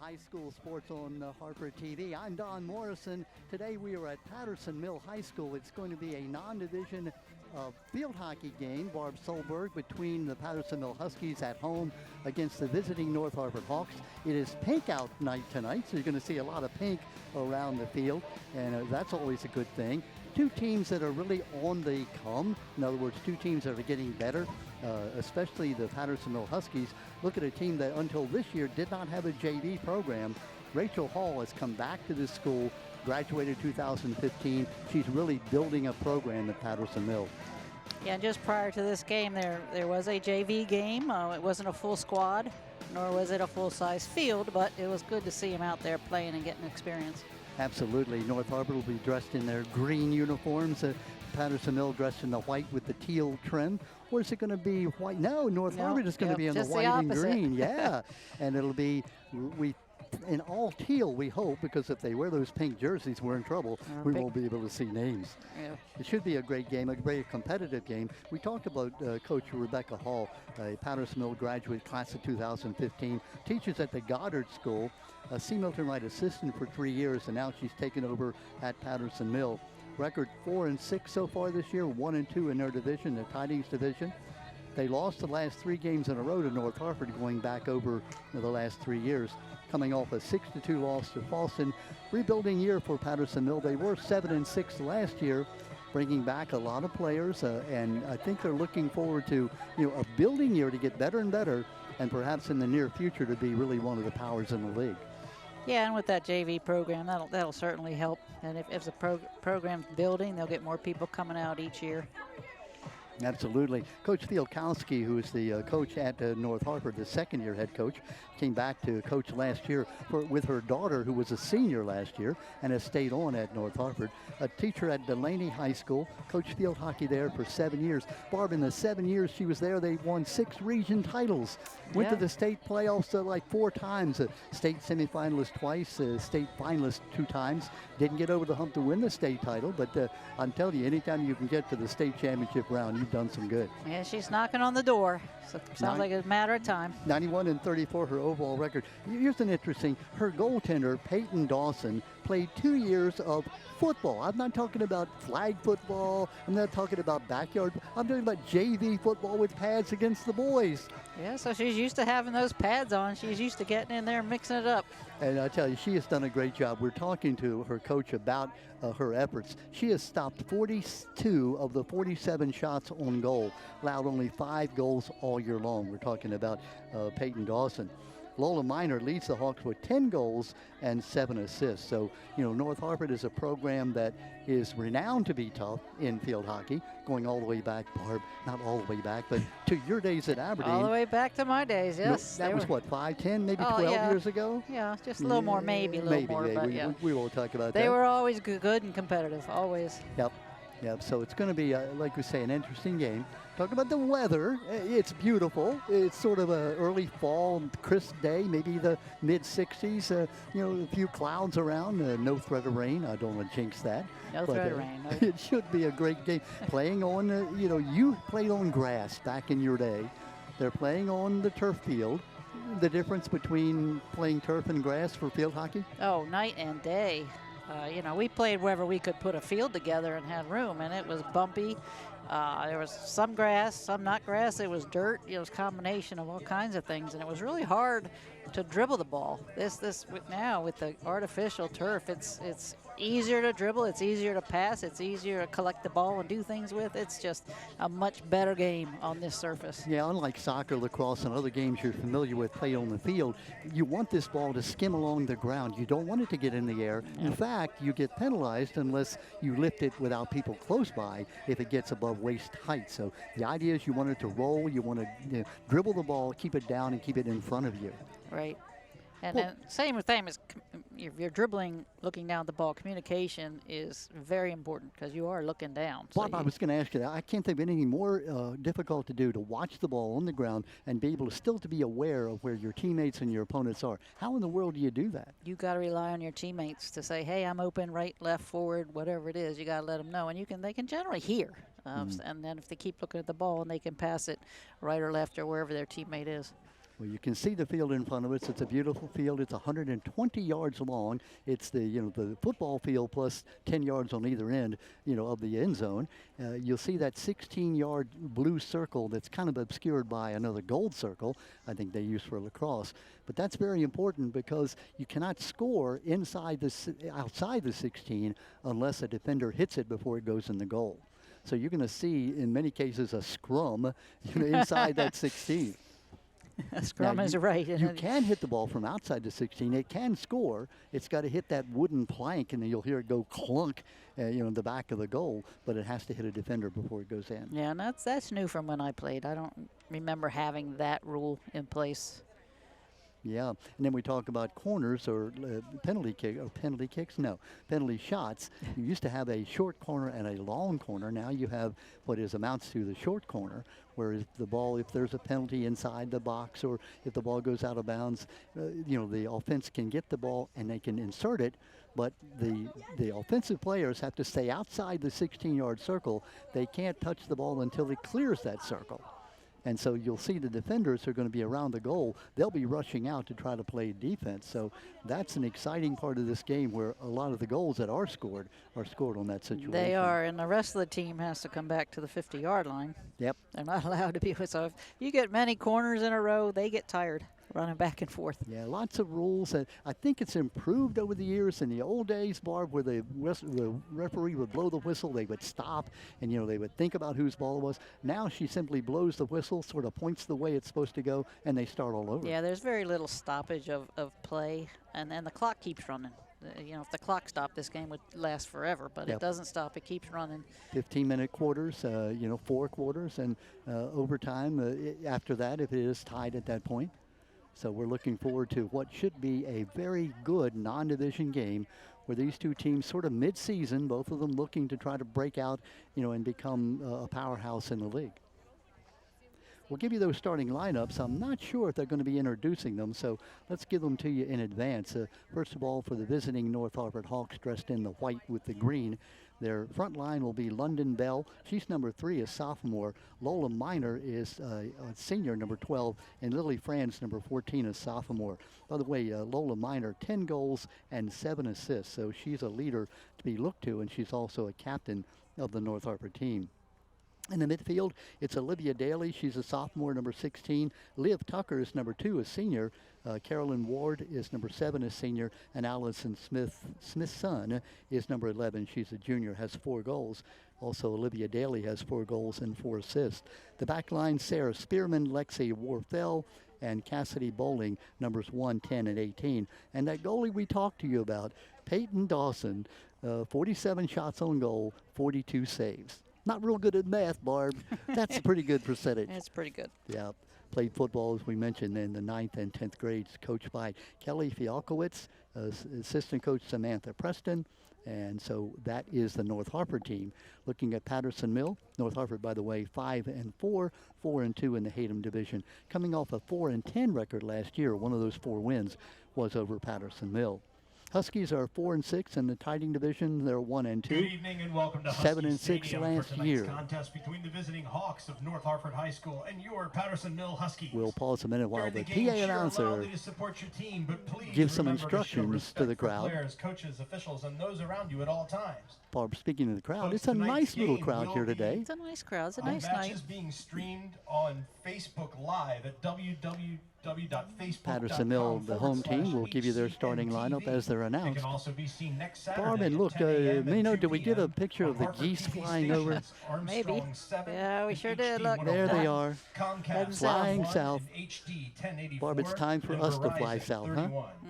high school sports on Harford TV. I'm Don Morrison. Today we are at Patterson Mill High School. It's going to be a non-division field hockey game, Barb Solberg, between the Patterson Mill Huskies at home against the visiting North Harford Hawks. It is pink out night tonight, so you're going to see a lot of pink around the field, and that's always a good thing. Two teams that are really on the come. In other words, two teams that are getting better, especially the Patterson Mill Huskies. Look at a team that until this year did not have a JV program. Rachel Hall has come back to this school, graduated 2015. She's really building a program at Patterson Mill. Yeah, just prior to this game, there was a JV game. It wasn't a full squad, nor was it a full-size field, but it was good to see them out there playing and getting experience. Absolutely. North Harford will be dressed in their green uniforms. Patterson Mill dressed in the white with the teal trim. Or is it going to be white? No, North Harford is going to be in the white and green. Yeah. And it'll be, in all teal, we hope, because if they wear those pink jerseys, we're in trouble. We won't be able to see names. Yeah. It should be a great game, a very competitive game. We talked about Coach Rebecca Hall, a Patterson Mill graduate, class of 2015, teaches at the Goddard School, a C. Milton Wright assistant for 3 years, and now she's taken over at Patterson Mill. Record 4-6 so far this year, 1-2 in their division, the Tidings division. They lost the last 3 games in a row to North Harford, going back over the last 3 years, coming off a 6-2 loss to Falston. Rebuilding year for Patterson Mill. They were 7-6 last year, bringing back a lot of players, and I think they're looking forward to a building year to get better and better, and perhaps in the near future to be really one of the powers in the league. Yeah, and with that JV program, that'll certainly help. And if the program's building, they'll get more people coming out each year. Absolutely. Coach Fielkowski, who is the coach at North Harford, the second-year head coach, came back to coach last year with her daughter, who was a senior last year and has stayed on at North Harford. A teacher at Delaney High School, coached field hockey there for 7 years. Barb, in the 7 years she was there, they won 6 region titles. Went to the state playoffs like 4 times. State semifinalist twice, state finalist 2 times. Didn't get over the hump to win the state title, but I'm telling you, anytime you can get to the state championship round, you've done some good. Yeah, she's knocking on the door. So sounds like a matter of time. 91-34, her overall record. Here's an interesting, her goaltender, Peyton Dawson, played 2 years of football. I'm not talking about flag football. I'm not talking about backyard. I'm talking about JV football with pads against the boys. Yeah, so she's used to having those pads on. She's used to getting in there and mixing it up. And I tell you, she has done a great job. We're talking to her coach about her efforts. She has stopped 42 of the 47 shots on goal, allowed only 5 goals all year long. We're talking about Peyton Dawson. Lola Minor leads the Hawks with 10 goals and 7 assists. So, North Harford is a program that is renowned to be tough in field hockey, going all the way back, Barb, not all the way back, but to your days at Aberdeen. All the way back to my days, yes. That was what, 5, 10, maybe 12 years ago? Yeah, just a little more, maybe a little more. But we won't talk about that. They were always good and competitive, always. Yep, so it's going to be, like we say, an interesting game. Talk about the weather. It's beautiful. It's sort of an early fall, crisp day, maybe the mid-60s. A few clouds around, no threat of rain. I don't want to jinx that. No threat of rain. No. It should be a great game. Playing on, you played on grass back in your day. They're playing on the turf field. The difference between playing turf and grass for field hockey? Oh, night and day. We played wherever we could put a field together and had room, and it was bumpy. There was some grass, some not grass. It was dirt. It was a combination of all kinds of things, and it was really hard to dribble the ball. Now with the artificial turf, it's easier to dribble. It's easier to pass. It's easier to collect the ball and do things with. It's just a much better game on this surface. Yeah, unlike soccer, lacrosse, and other games you're familiar with played on the field, you want this ball to skim along the ground. You don't want it to get in the air. In fact, you get penalized unless you lift it without people close by if it gets above waist height. So the idea is you want it to roll. You want to dribble the ball, keep it down, and keep it in front of you. Right. And then same thing as if you're dribbling, looking down at the ball, communication is very important because you are looking down. Bob, I was going to ask you that. I can't think of anything more difficult to do, to watch the ball on the ground and be able to still to be aware of where your teammates and your opponents are. How in the world do you do that? You got to rely on your teammates to say, hey, I'm open, right, left, forward, whatever it is. You got to let them know, and they can generally hear. And then if they keep looking at the ball, and they can pass it right or left or wherever their teammate is. Well, you can see the field in front of us. It's a beautiful field. It's 120 yards long. It's the the football field plus 10 yards on either end, of the end zone. You'll see that 16-yard blue circle that's kind of obscured by another gold circle. I think they use for lacrosse. But that's very important because you cannot score outside the 16 unless a defender hits it before it goes in the goal. So you're going to see, in many cases, a scrum inside that 16. Scrum is right. You can hit the ball from outside the 16. It can score. It's got to hit that wooden plank, and then you'll hear it go clunk, in the back of the goal. But it has to hit a defender before it goes in. Yeah, and that's new from when I played. I don't remember having that rule in place. Yeah, and then we talk about corners or penalty kicks. No, penalty shots. You used to have a short corner and a long corner. Now you have what amounts to the short corner, whereas the ball, if there's a penalty inside the box or if the ball goes out of bounds, the offense can get the ball and they can insert it, but the offensive players have to stay outside the 16-yard circle. They can't touch the ball until it clears that circle. And so you'll see the defenders are going to be around the goal. They'll be rushing out to try to play defense. So that's an exciting part of this game where a lot of the goals that are scored on that situation. They are, and the rest of the team has to come back to the 50-yard line. Yep. They're not allowed to be. So if you get many corners in a row, they get tired running back and forth. Yeah, lots of rules. And I think it's improved over the years. In the old days, Barb, where the referee would blow the whistle, they would stop, and they would think about whose ball it was. Now she simply blows the whistle, sort of points the way it's supposed to go, and they start all over. Yeah, there's very little stoppage of play, and then the clock keeps running. If the clock stopped, this game would last forever, but Yep. It doesn't stop. It keeps running. 15-minute quarters, 4 quarters, and overtime after that if it is tied at that point. So we're looking forward to what should be a very good non-division game where these two teams sort of mid-season, both of them looking to try to break out, and become a powerhouse in the league. We'll give you those starting lineups. I'm not sure if they're going to be introducing them, so let's give them to you in advance. First of all, for the visiting North Harford Hawks dressed in the white with the green, their front line will be London Bell. She's number 3, a sophomore. Lola Miner is a senior, number 12. And Lily Franz, number 14, a sophomore. By the way, Lola Miner, 10 goals and 7 assists. So she's a leader to be looked to, and she's also a captain of the North Harford team. In the midfield, it's Olivia Daly. She's a sophomore, number 16. Liv Tucker is number 2, a senior. Carolyn Ward is number 7, a senior. And Allison Smith's son is number 11. She's a junior, has 4 goals. Also, Olivia Daly has 4 goals and 4 assists. The back line, Sarah Spearman, Lexi Warfel, and Cassidy Bowling, numbers 1, 10, and 18. And that goalie we talked to you about, Peyton Dawson, 47 shots on goal, 42 saves. Not real good at math, Barb. That's a pretty good percentage. It's pretty good. Yeah. Played football, as we mentioned, in the 9th and 10th grades, coached by Kelly Fialkowitz, assistant coach Samantha Preston. And so that is the North Harford team. Looking at Patterson Mill, North Harford, by the way, 5-4, 4-2 in the Hatem division. Coming off a 4-10 record last year, one of those 4 wins was over Patterson Mill. Huskies are 4-6 in the Tiding division. They're 1-2. Good evening and welcome to 7-6 last year. Contest between the visiting Hawks of North Harford High School and your Patterson Mill Huskies. We'll pause a minute while the PA game, announcer team, gives some instructions to the crowd. Players, coaches, officials, and those around you at all times. Barb, speaking of the crowd, Folks, it's a nice little crowd here today. It's a nice crowd. It's a nice night. Matches being streamed on Facebook Live at www.facebook.com. Patterson Mill, the home team, will give you their starting lineup as they're announced. Can also be seen next Saturday Barb, and look, Mino, did we get a picture of the geese flying over? Maybe. Yeah, we sure did. Look. There they are, Heading flying south. south. Barb, it's time for us to fly south, huh?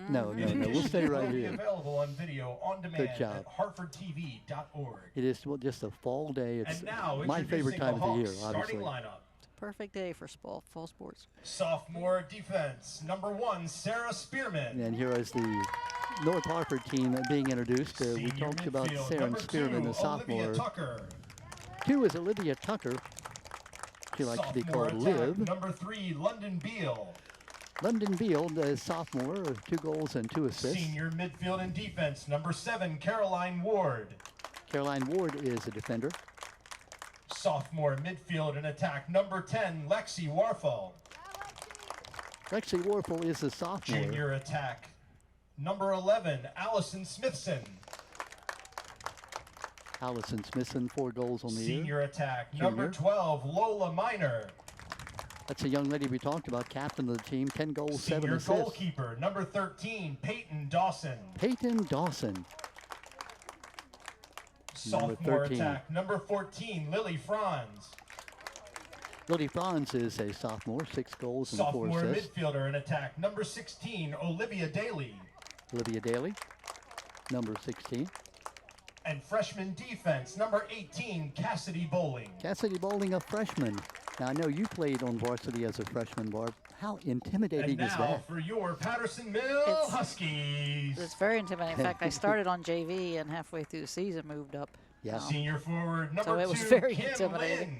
No, we'll stay right here. Available on video on demand Good job. at HarfordTV.org. It is just a fall day. It's And now, my favorite time of the year, starting obviously. lineup. Perfect day for fall sports. Sophomore defense, number 1, Sarah Spearman. And here is the North Harford team being introduced. We Senior talked about midfield, Sarah number Spearman, 2, the sophomore. Olivia Tucker. 2 is Olivia Tucker. She likes to be Sophomore called attack, Liv. Number 3, London Beal. London Beal, the sophomore, 2 goals and 2 assists. Senior midfield and defense, number 7, Caroline Ward. Caroline Ward is a defender. Sophomore midfield and attack, number 10, Lexi Warfel. Lexi Warfel is a sophomore. Junior attack, number 11, Allison Smithson. Allison Smithson, 4 goals on the year. Senior attack, Junior. number 12, Lola Miner. That's a young lady we talked about, captain of the team, 10 goals, 7 Senior assists. goalkeeper, number 13, Peyton Dawson. Peyton Dawson. Sophomore attack, number 14, Lily Franz. Lily Franz is a sophomore, 6 goals and 4 Sophomore assists. midfielder in attack, number 16, Olivia Daly. Olivia Daly, number 16. And freshman defense, number 18, Cassidy Bowling. Cassidy Bowling, a freshman. Now, I know you played on varsity as a freshman, Barb. How intimidating And is now that? for your Patterson Mill Huskies. It's very intimidating. In fact, I started on JV and halfway through the season moved up. Yeah. Senior forward, number So it 2, was very Kim intimidating. Lynn.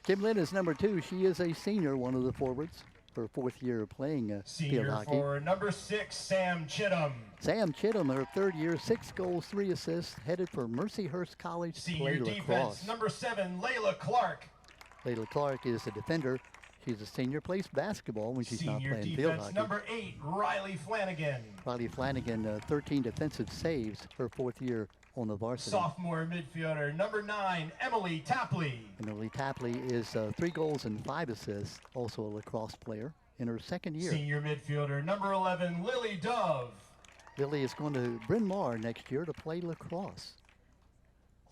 Kim Lynn is number 2. She is a senior, one of the forwards. Her 4th year of playing field Senior hockey. forward, number 6, Sam Chittum. Sam Chittum, her 3rd year, 6 goals, 3 assists, headed for Mercyhurst College to play Senior lacrosse. defense, number 7, Layla Clark. Layla Clark is a defender. She's a senior, plays basketball when she's not Senior playing field defense, hockey. number 8, Riley Flanagan. Riley Flanagan, 13 defensive saves, her 4th year on the varsity. Sophomore midfielder, number 9, Emily Tapley. Emily Tapley is 3 goals and 5 assists, also a lacrosse player in her 2nd year. Senior midfielder, number 11, Lily Dove. Lily is going to Bryn Mawr next year to play lacrosse.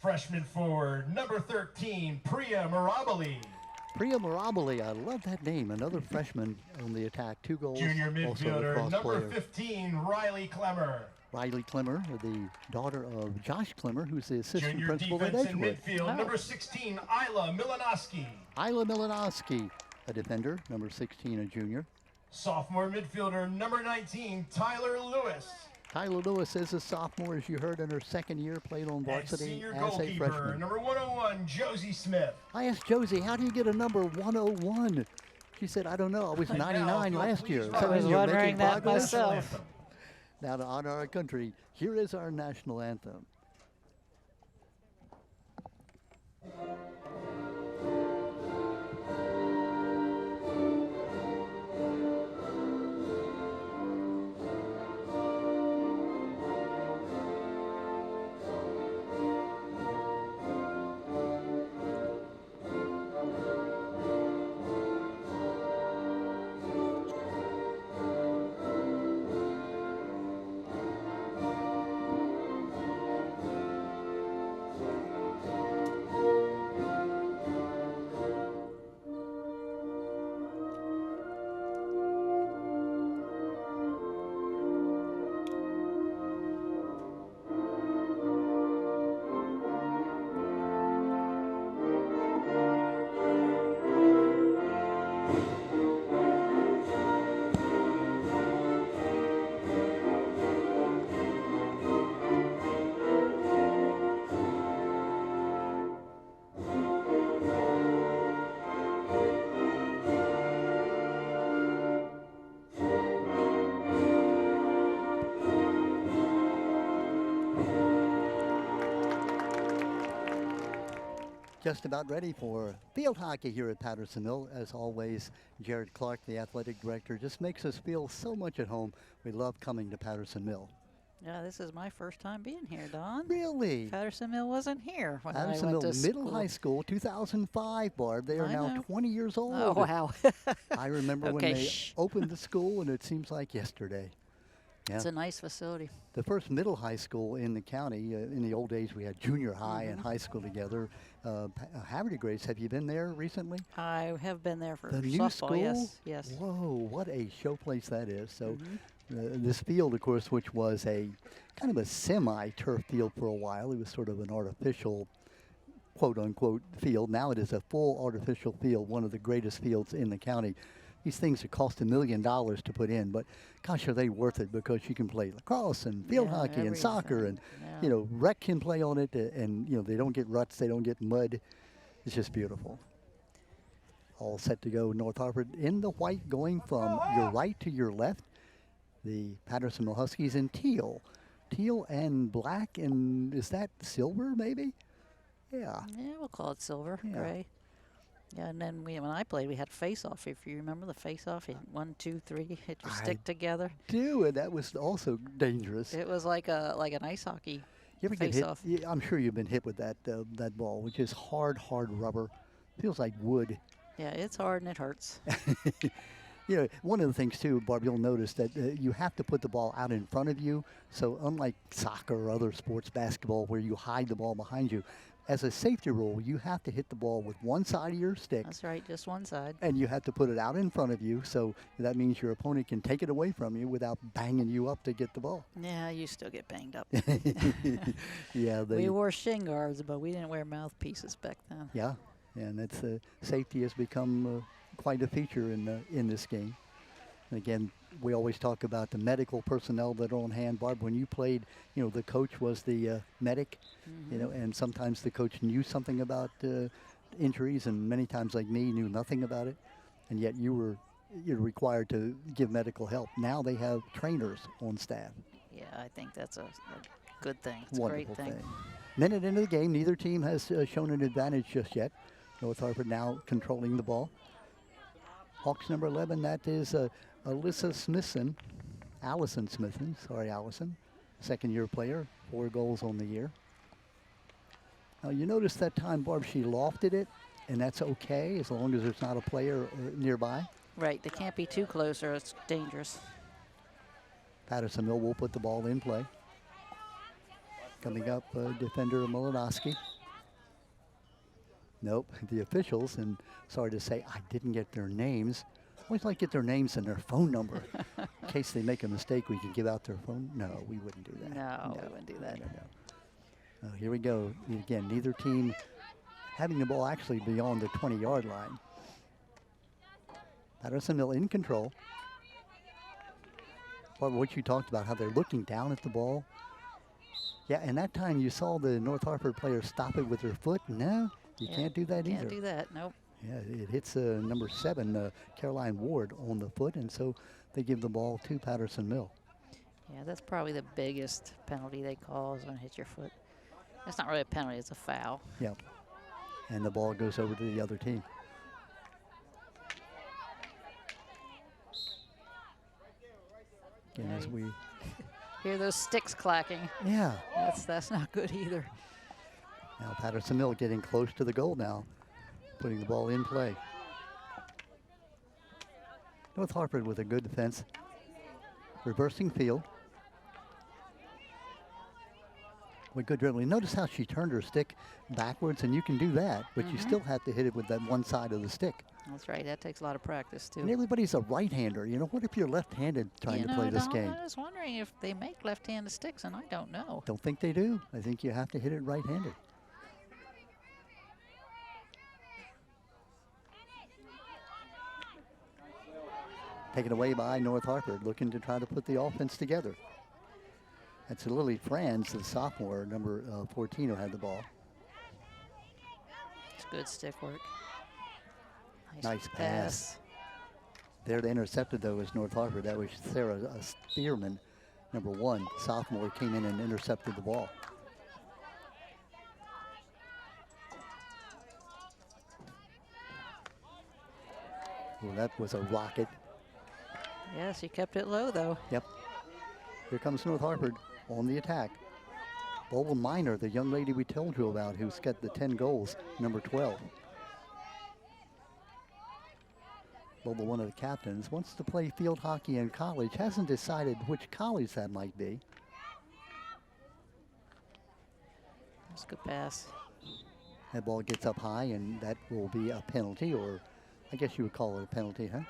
Freshman forward, number 13, Priya Mirabali. Priya Mirabali, I love that name, another freshman on the attack, 2 goals, Junior also a midfielder, lacrosse number player. 15, Riley Clemmer. Riley Clemmer, the daughter of Josh Clemmer, who's the assistant Junior principal at defense and Edgewood. midfield, Oh. number 16, Isla Milanoski. Isla Milanowski, a defender, number 16, a junior. Sophomore midfielder, number 19, Tyler Lewis. Tyler Lewis is a sophomore, as you heard, in her 2nd year, played on And varsity senior as a goalkeeper, freshman. number 101, Josie Smith. I asked Josie, how do you get a number 101? She said, I don't know, I was And now, 99 if you'll last please year. rise. So I was you're wondering making that progress? myself. National anthem. Now to honor our country, here is our national anthem. Just about ready for field hockey here at Patterson Mill. As always, Jared Clark, the athletic director, just makes us feel so much at home. We love coming to Patterson Mill. Yeah, this is my first time being here, Don. Really? Patterson Mill wasn't here when Patterson I Mill went to Middle school. High School, 2005, Barb. They are I now know. 20 years old. Oh, wow. I remember when Okay, they shh. opened the school, and it seems like yesterday. Yeah. It's a nice facility. The first middle high school in the county. In the old days, we had junior high and high school together. Harvard Grace, have you been there recently? I have been there for The new softball, school? yes, yes. Whoa, what a show place that is. So this field, of course, which was a kind of a semi-turf field for a while. It was sort of an artificial, quote-unquote, field. Now it is a full artificial field, one of the greatest fields in the county. These things that cost $1 million to put in, but gosh, are they worth it, because you can play lacrosse and field Yeah, hockey and soccer, and everything, you yeah. know, rec can play on it, and you know, they don't get ruts, they don't get mud. It's just beautiful. All set to go North Harford in the white, going from your right to your left. The Patterson Mill Huskies in teal and black, and is that silver maybe? Yeah. Yeah, we'll call it silver, Yeah. gray. Yeah, and then when I played, we had face-off. If you remember the face-off, you 1, 2, 3, hit your stick together. Do, and that was also dangerous. It was like an ice hockey You ever get hit? face-off. Yeah, I'm sure you've been hit with that ball, which is hard rubber. Feels like wood. Yeah, it's hard and it hurts. You know, one of the things too, Barb, you'll notice that you have to put the ball out in front of you. So unlike soccer or other sports, basketball, where you hide the ball behind you, as a safety rule, you have to hit the ball with one side of your stick. That's right, just one side. And you have to put it out in front of you, so that means your opponent can take it away from you without banging you up to get the ball. Yeah, you still get banged up. Yeah, We wore shin guards, but we didn't wear mouthpieces back then. Yeah, and it's safety has become quite a feature in this game. And again, we always talk about the medical personnel that are on hand. Barb, when you played, you know, the coach was the medic, you know, and sometimes the coach knew something about injuries, and many times, like me, knew nothing about it, and yet you're required to give medical help. Now they have trainers on staff. Yeah, I think that's a good thing. It's Wonderful a great thing. Minute into the game, neither team has shown an advantage just yet. North Harford now controlling the ball. Hawks number 11, that is Allison Smithson, sorry, Allison, second-year player, 4 goals on the year. Now you notice that time, Barb, she lofted it, and that's okay as long as there's not a player nearby. Right, they can't be too close or it's dangerous. Patterson Mill will put the ball in play. Coming up, defender Molinowski. Nope, the officials, and sorry to say, I didn't get their names. Always like to get their names and their phone number. In case they make a mistake, we can give out their phone. No, we wouldn't do that. No, we wouldn't do that. No. Here we go. Again, neither team having the ball actually beyond the 20-yard line. Patterson Mill in control. Barbara, what you talked about, how they're looking down at the ball. Yeah, and that time you saw the North Harford player stop it with their foot. No, you can't do that either. Can't do that, nope. Yeah, it hits number 7, Caroline Ward, on the foot, and so they give the ball to Patterson Mill. Yeah, that's probably the biggest penalty they call is when it hits your foot. It's not really a penalty, it's a foul. Yeah, and the ball goes over to the other team. And as we hear those sticks clacking. Yeah. That's not good either. Now Patterson Mill getting close to the goal now, putting the ball in play. North Harford with a good defense. Reversing field. With good dribbling. Notice how she turned her stick backwards, and you can do that, but you still have to hit it with that one side of the stick. That's right. That takes a lot of practice, too. And everybody's a right-hander. You know, what if you're left-handed trying to play this game? I was wondering if they make left-handed sticks, and I don't know. Don't think they do. I think you have to hit it right-handed. Taken away by North Harford, looking to try to put the offense together. That's Lily Franz, the sophomore, number 14, who had the ball. It's good stick work. Nice pass. There to intercept it, though, is North Harford. That was Sarah Spearman, number 1, sophomore, came in and intercepted the ball. Well, that was a rocket. Yes, he kept it low, though. Yep. Here comes North Harford on the attack. Bola Minor, the young lady we told you about, who's got the 10 goals, number 12. Bola, one of the captains, wants to play field hockey in college, hasn't decided which college that might be. That's a good pass. That ball gets up high, and that will be a penalty, or I guess you would call it a penalty, huh?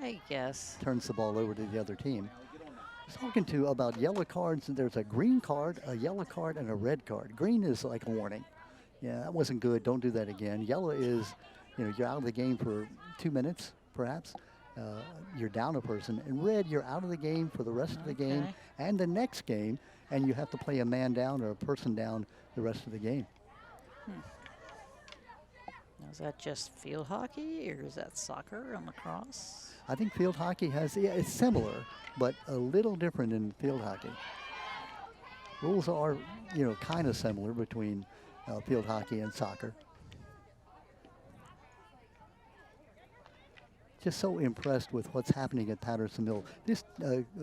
I guess. Turns the ball over to the other team. I was talking to about yellow cards, and there's a green card, a yellow card, and a red card. Green is like a warning. Yeah, that wasn't good. Don't do that again. Yellow is, you know, you're out of the game for 2 minutes, perhaps. You're down a person. And red, you're out of the game for the rest of the game and the next game, and you have to play a man down or a person down the rest of the game. Now, is that just field hockey, or is that soccer and lacrosse? I think field hockey has, yeah, it's similar, but a little different in field hockey. Rules are, you know, kind of similar between field hockey and soccer. just so impressed with what's happening at Patterson Mill. This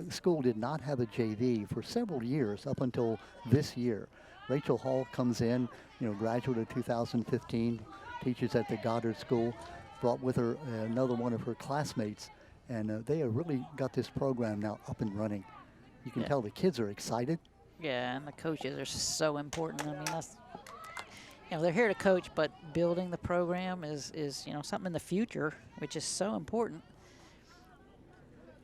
school did not have a JV for several years up until this year. Rachel Hall comes in, graduate of 2015, teaches at the Goddard School, brought with her another one of her classmates, and they have really got this program now up and running. You can tell the kids are excited. Yeah, and the coaches are so important. I mean, that's, they're here to coach, but building the program is something in the future, which is so important.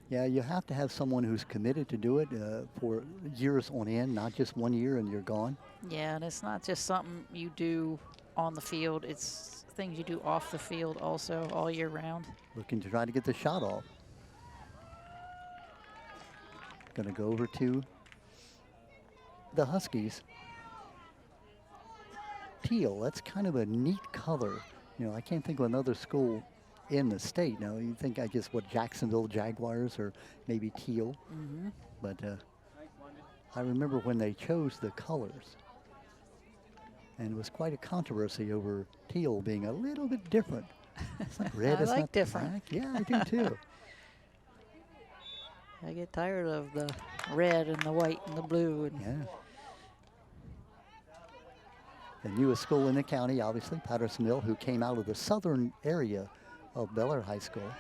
Yeah, you have to have someone who's committed to do it for years on end, not just 1 year and you're gone. Yeah, and it's not just something you do on the field. It's things you do off the field also all year round. Looking to try to get the shot off. Going to go over to the Huskies. Teal, that's kind of a neat color. I can't think of another school in the state. Now, you think, I guess, what, Jacksonville Jaguars or maybe teal. Mm-hmm. But I remember when they chose the colors. And it was quite a controversy over teal being a little bit different. It's not red, it's like not different. black. Yeah, I do too. I get tired of the red and the white and the blue. And Yeah. The newest school in the county, obviously, Patterson Mill, who came out of the southern area of Bel Air High School.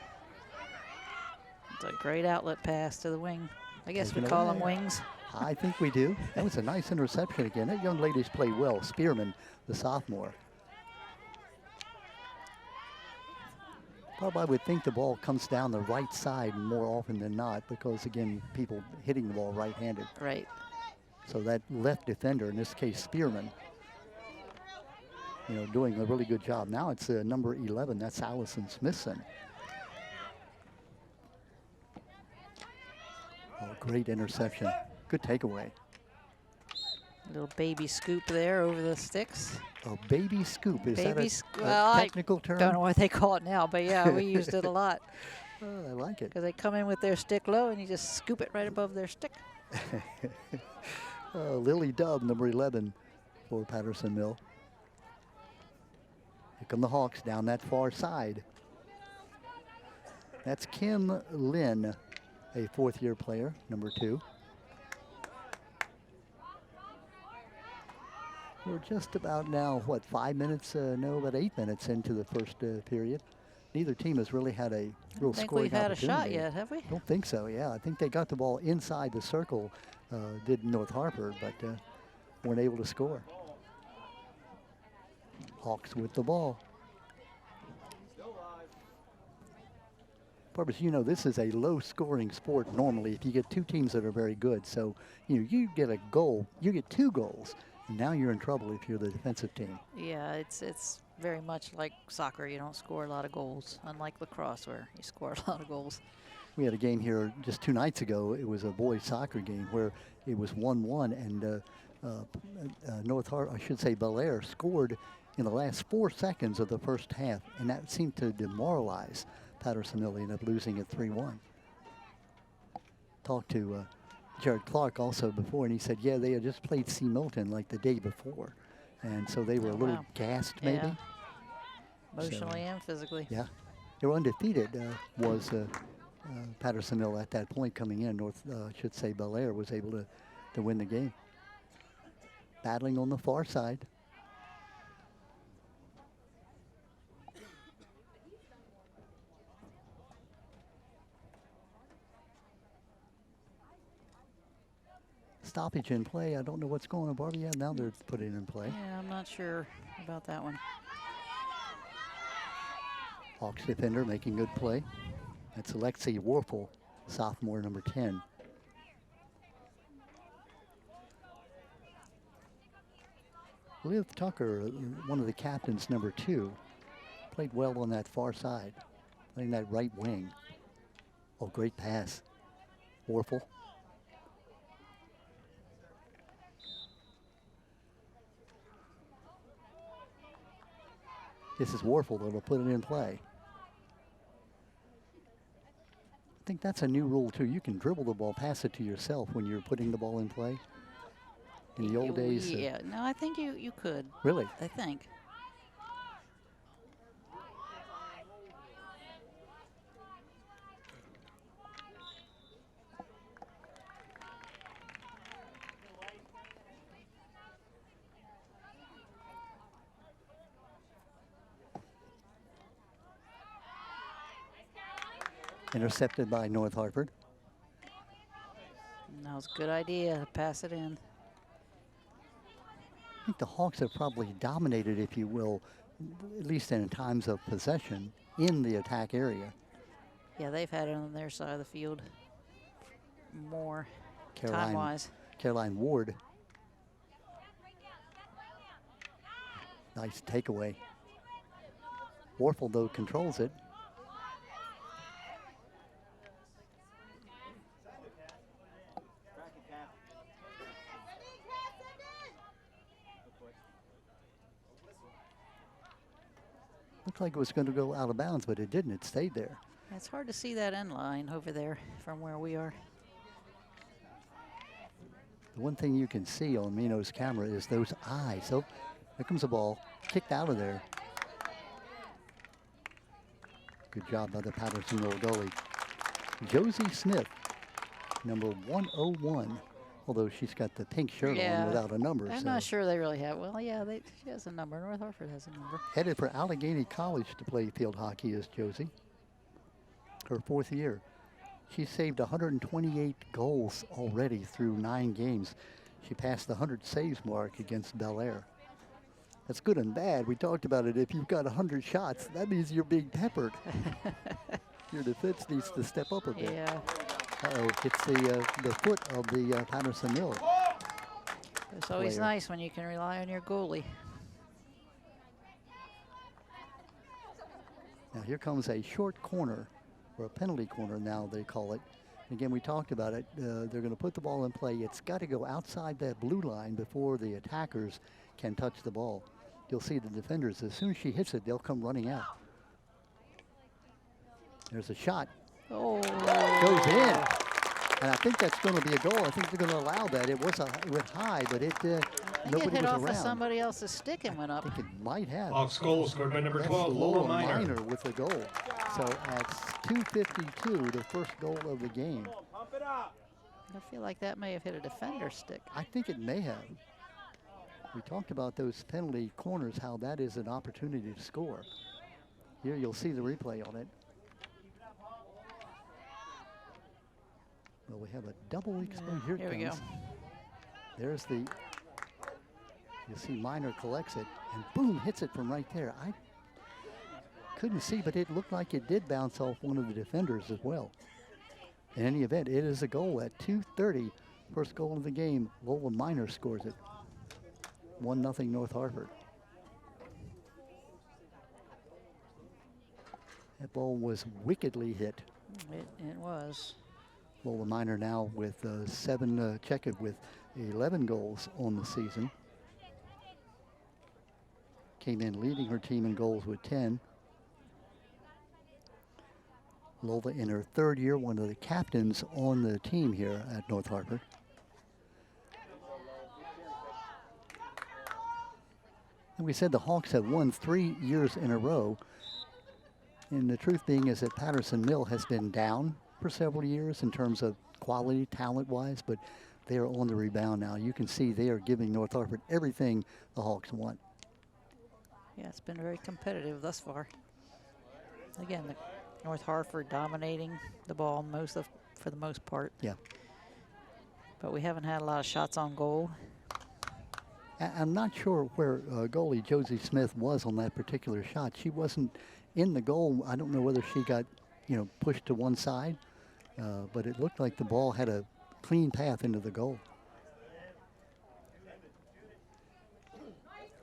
it's a great outlet pass to the wing. I guess we Taken call away. them wings. I think we do. That was a nice interception again. That young lady's played well. Spearman, the sophomore. Probably I would think the ball comes down the right side more often than not because, again, people hitting the ball right-handed. Right. So that left defender, in this case Spearman, doing a really good job. Now it's number 11. That's Allison Smithson. Oh, great interception. Good takeaway. Little baby scoop there over the sticks. A baby scoop. Is that Well, a technical term? Don't know what they call it now, but yeah, we used it a lot. Oh, I like it. Because they come in with their stick low and you just scoop it right above their stick. Lily Dubb, number 11 for Patterson Mill. Here come the Hawks down that far side. That's Kim Lynn, a fourth-year player, number 2. We're just about now, what, 5 minutes? No, about 8 minutes into the first period. Neither team has really had a real I think scoring we've had a opportunity. shot yet, have we? Don't think so, yeah. I think they got the ball inside the circle, did North Harford, but weren't able to score. Hawks with the ball. Purpose, this is a low-scoring sport normally if you get two teams that are very good. So, you get a goal, you get 2 goals, and now you're in trouble if you're the defensive team. Yeah, it's very much like soccer. You don't score a lot of goals, unlike lacrosse where you score a lot of goals. We had a game here just 2 nights ago. It was a boys soccer game where it was 1-1, and Bel Air scored in the last 4 seconds of the first half, and that seemed to demoralize Patterson Mill. Ended up losing at 3-1. Talked to Jared Clark also before, and he said, yeah, they had just played C. Milton like the day before, and so they were a little gassed maybe. Yeah. Emotionally and physically. Yeah. They were undefeated, was Patterson Mill at that point coming in. Bel Air was able to win the game. Battling on the far side. Stoppage in play. I don't know what's going on, Barbie. Yeah, now they're putting it in play. Yeah, I'm not sure about that one. Hawks defender making good play. That's Alexi Warfel, sophomore, number 10. Liv Tucker, one of the captains, number 2, played well on that far side, playing that right wing. Oh, great pass. Warfel. This is Warfel that'll put it in play. I think that's a new rule too. You can dribble the ball, pass it to yourself when you're putting the ball in play. In the old days. Yeah, no, I think you could. Really? I think. Intercepted by North Harford. And that was a good idea to pass it in. I think the Hawks have probably dominated, if you will, at least in times of possession, in the attack area. Yeah, they've had it on their side of the field more time-wise. Caroline Ward. Nice takeaway. Warfel, though, controls it. Looked like it was going to go out of bounds, but it didn't. It stayed there. It's hard to see that end line over there from where we are. The one thing you can see on Mino's camera is those eyes. So there comes the ball, kicked out of there. Good job by the Patterson Mill goalie. Josie Smith, number 101. Although she's got the pink shirt on without a number. I'm not sure they really have. Well, yeah, she has a number. North Harford has a number. Headed for Allegheny College to play field hockey is Josie. Her 4th year. She saved 128 goals already through 9 games. She passed the 100 saves mark against Bel Air. That's good and bad. We talked about it. If you've got 100 shots, that means you're being peppered. Your defense needs to step up a bit. Yeah. Uh-oh, it's the foot of the Patterson Mill. It's always nice when you can rely on your goalie. Now here comes a short corner, or a penalty corner now they call it. Again, we talked about it. They're going to put the ball in play. It's got to go outside that blue line before the attackers can touch the ball. You'll see the defenders, as soon as she hits it, they'll come running out. There's a shot. Oh. Goes in. And I think that's going to be a goal. I think they're going to allow that. It went high, but nobody it hit was off around. of somebody else's stick and went up. I think it might have. Hawks goal scored by number 12, That's Lola Minor. with the goal. So at 2:52, the first goal of the game. I feel like that may have hit a defender's stick. I think it may have. We talked about those penalty corners, how that is an opportunity to score. Here you'll see the replay on it. Well, we have a double exposure. Here we it go. comes. There's the, you see Minor collects it, and boom, hits it from right there. I couldn't see, but it looked like it did bounce off one of the defenders as well. In any event, it is a goal at 2:30. First goal of the game, Lola Minor scores it. 1-0 North Harford. That ball was wickedly hit. It was. Lola Minor now with check it with 11 goals on the season. Came in leading her team in goals with 10. Lola in her 3rd year, one of the captains on the team here at North Harford. And we said the Hawks have won 3 years in a row. And the truth being is that Patterson Mill has been down for several years in terms of quality, talent-wise, but they are on the rebound now. You can see they are giving North Harford everything the Hawks want. Yeah, it's been very competitive thus far. Again, North Harford dominating the ball for the most part. Yeah. But we haven't had a lot of shots on goal. I'm not sure where goalie Josie Smith was on that particular shot. She wasn't in the goal. I don't know whether she got, pushed to one side, but it looked like the ball had a clean path into the goal.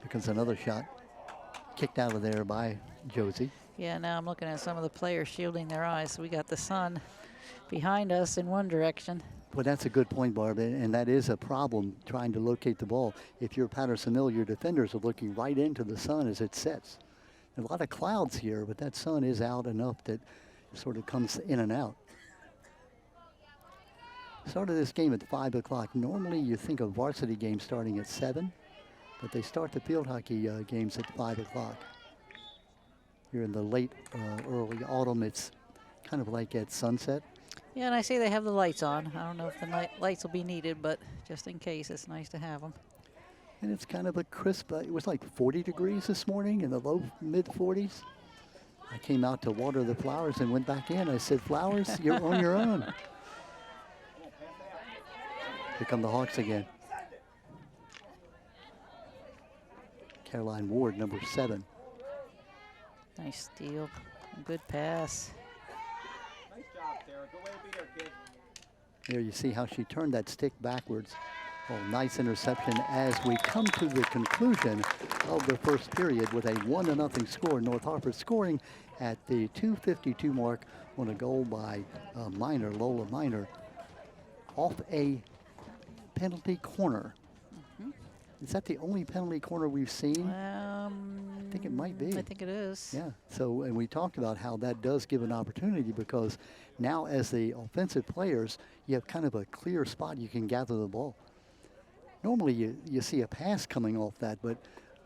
Here comes another shot, kicked out of there by Josie. Yeah, now I'm looking at some of the players shielding their eyes. We got the sun behind us in one direction. Well, that's a good point, Barb, and that is a problem trying to locate the ball. If you're Patterson Mill, your defenders are looking right into the sun as it sets. There's a lot of clouds here, but that sun is out enough that it sort of comes in and out. Started this game at 5 o'clock. Normally you think of varsity games starting at 7, but they start the field hockey games at 5 o'clock. Here in the late, early autumn, it's kind of like at sunset. Yeah, and I see they have the lights on. I don't know if the lights will be needed, but just in case, it's nice to have them. And it's kind of a crisp, it was like 40 degrees this morning in the low mid 40s. I came out to water the flowers and went back in. I said, Flowers, you're on your own. Here come the Hawks again. Caroline Ward, number 7. Nice steal. Good pass. Nice job, Sarah. Good way to be there, kid. There you see how she turned that stick backwards. Oh, nice interception as we come to the conclusion of the first period with a 1-0 score. North Harford scoring at the 2:52 mark on a goal by Lola Minor, off a penalty corner. Is that the only penalty corner we've seen? I think it might be. I think it is. Yeah, so, and we talked about how that does give an opportunity, because now as the offensive players, you have kind of a clear spot you can gather the ball. Normally you see a pass coming off that, but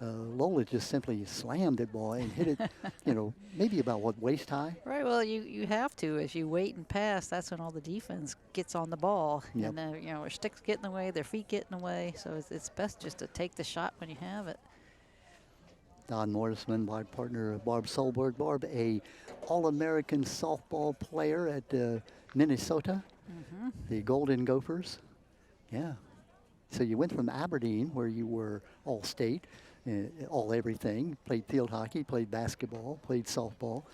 Lola just simply slammed that ball and hit it, you know, maybe about what, waist high? Right, well, you have to. As you wait and pass, that's when all the defense gets on the ball. Yep. And, you know, their sticks get in the way, their feet get in the way, so it's best just to take the shot when you have it. Don Morrisman, my partner Barb Solberg. Barb, a All-American softball player at Minnesota, the Golden Gophers. Yeah. So you went from Aberdeen, where you were all-state, all everything, played field hockey, played basketball, played softball.